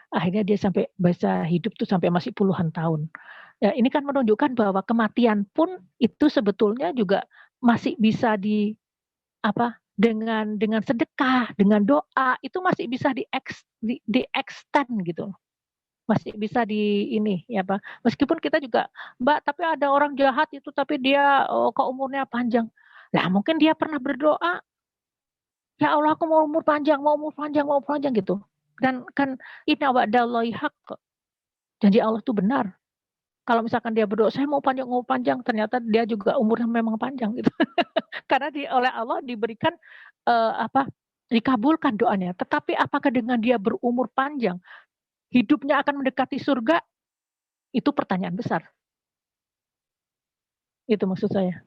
S1: akhirnya dia sampai bisa hidup tuh sampai masih puluhan tahun. Ya, ini kan menunjukkan bahwa kematian pun itu sebetulnya juga masih bisa dengan sedekah, dengan doa itu masih bisa di extend gitu. Masih bisa meskipun kita juga, Mbak, tapi ada orang jahat itu tapi dia kok umurnya panjang. Lah mungkin dia pernah berdoa, ya Allah aku mau umur panjang gitu. Dan kan inna wa'dallahi haqq. Janji Allah itu benar. Kalau misalkan dia berdoa, saya mau panjang, ternyata dia juga umurnya memang panjang gitu. Karena oleh Allah diberikan dikabulkan doanya. Tetapi apakah dengan dia berumur panjang hidupnya akan mendekati surga? Itu pertanyaan besar. Itu maksud saya.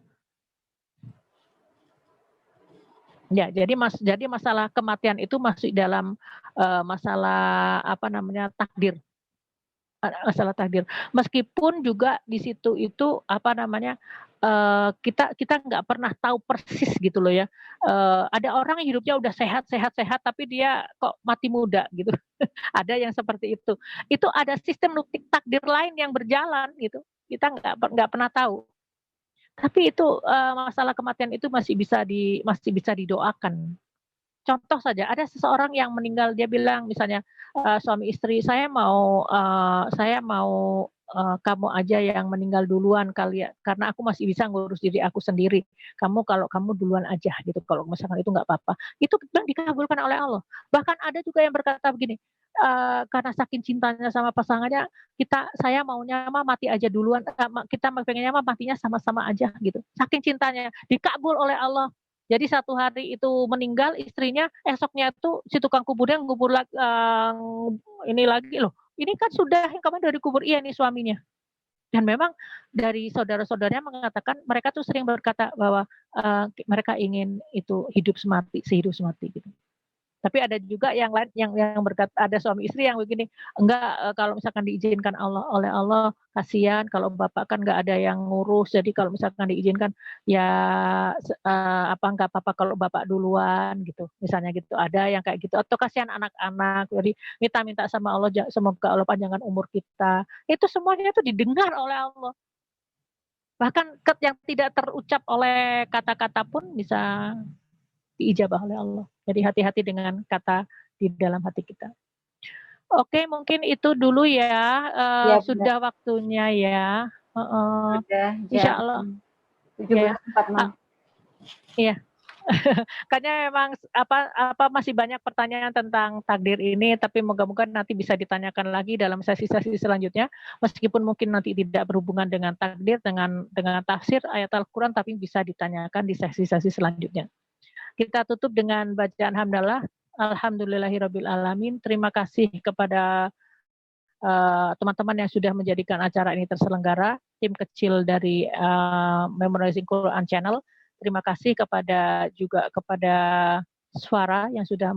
S1: Ya, jadi masalah kematian itu masuk dalam masalah takdir. Masalah takdir. Meskipun juga di situ itu kita nggak pernah tahu persis gitu loh ya. Ada orang yang hidupnya udah sehat tapi dia kok mati muda gitu. Ada yang seperti itu. Itu ada sistem takdir lain yang berjalan gitu. Kita nggak pernah tahu. Tapi itu masalah kematian itu masih bisa didoakan. Contoh saja, ada seseorang yang meninggal, dia bilang misalnya suami istri, saya mau kamu aja yang meninggal duluan kali ya, karena aku masih bisa ngurus diri aku sendiri. Kalau kamu duluan aja gitu, kalau misalkan itu nggak apa-apa. Itu dikabulkan oleh Allah. Bahkan ada juga yang berkata begini, karena saking cintanya sama pasangannya, saya maunya mati aja duluan, kita pengennya matinya sama-sama aja gitu. Saking cintanya, dikabul oleh Allah. Jadi satu hari itu meninggal istrinya, esoknya itu si tukang kuburnya ngubur ini lagi loh. Ini kan sudah yang kemarin dari kubur, iya nih suaminya. Dan memang dari saudara-saudaranya mengatakan mereka tuh sering berkata bahwa mereka ingin itu sehidup semati gitu. Tapi ada juga yang lain yang berkata, ada suami istri yang begini, enggak, kalau misalkan diizinkan oleh Allah, kasihan kalau bapak kan enggak ada yang ngurus, jadi kalau misalkan diizinkan ya enggak apa-apa kalau bapak duluan gitu, misalnya gitu. Ada yang kayak gitu, atau kasihan anak-anak, jadi minta sama Allah semoga Allah panjangkan umur kita. Itu semuanya itu didengar oleh Allah. Bahkan yang tidak terucap oleh kata-kata pun bisa diijabah oleh Allah. Jadi hati-hati dengan kata di dalam hati kita. Oke, mungkin itu dulu ya. Sudah waktunya ya. Insya Allah.
S2: 17.46.
S1: Iya. Karena memang masih banyak pertanyaan tentang takdir ini, tapi moga-moga nanti bisa ditanyakan lagi dalam sesi-sesi selanjutnya. Meskipun mungkin nanti tidak berhubungan dengan takdir, dengan tafsir ayat Al-Quran, tapi bisa ditanyakan di sesi-sesi selanjutnya. Kita tutup dengan bacaan hamdalah. Alhamdulillahirabbil alamin. Terima kasih kepada teman-teman yang sudah menjadikan acara ini terselenggara, tim kecil dari Memorizing Quran Channel. Terima kasih kepada Suara yang sudah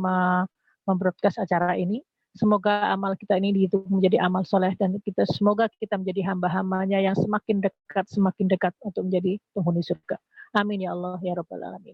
S1: membroadcast acara ini. Semoga amal kita ini dihitung menjadi amal soleh dan semoga kita menjadi hamba-hambanya yang semakin dekat untuk menjadi penghuni surga. Amin ya Allah ya Rabbal alamin.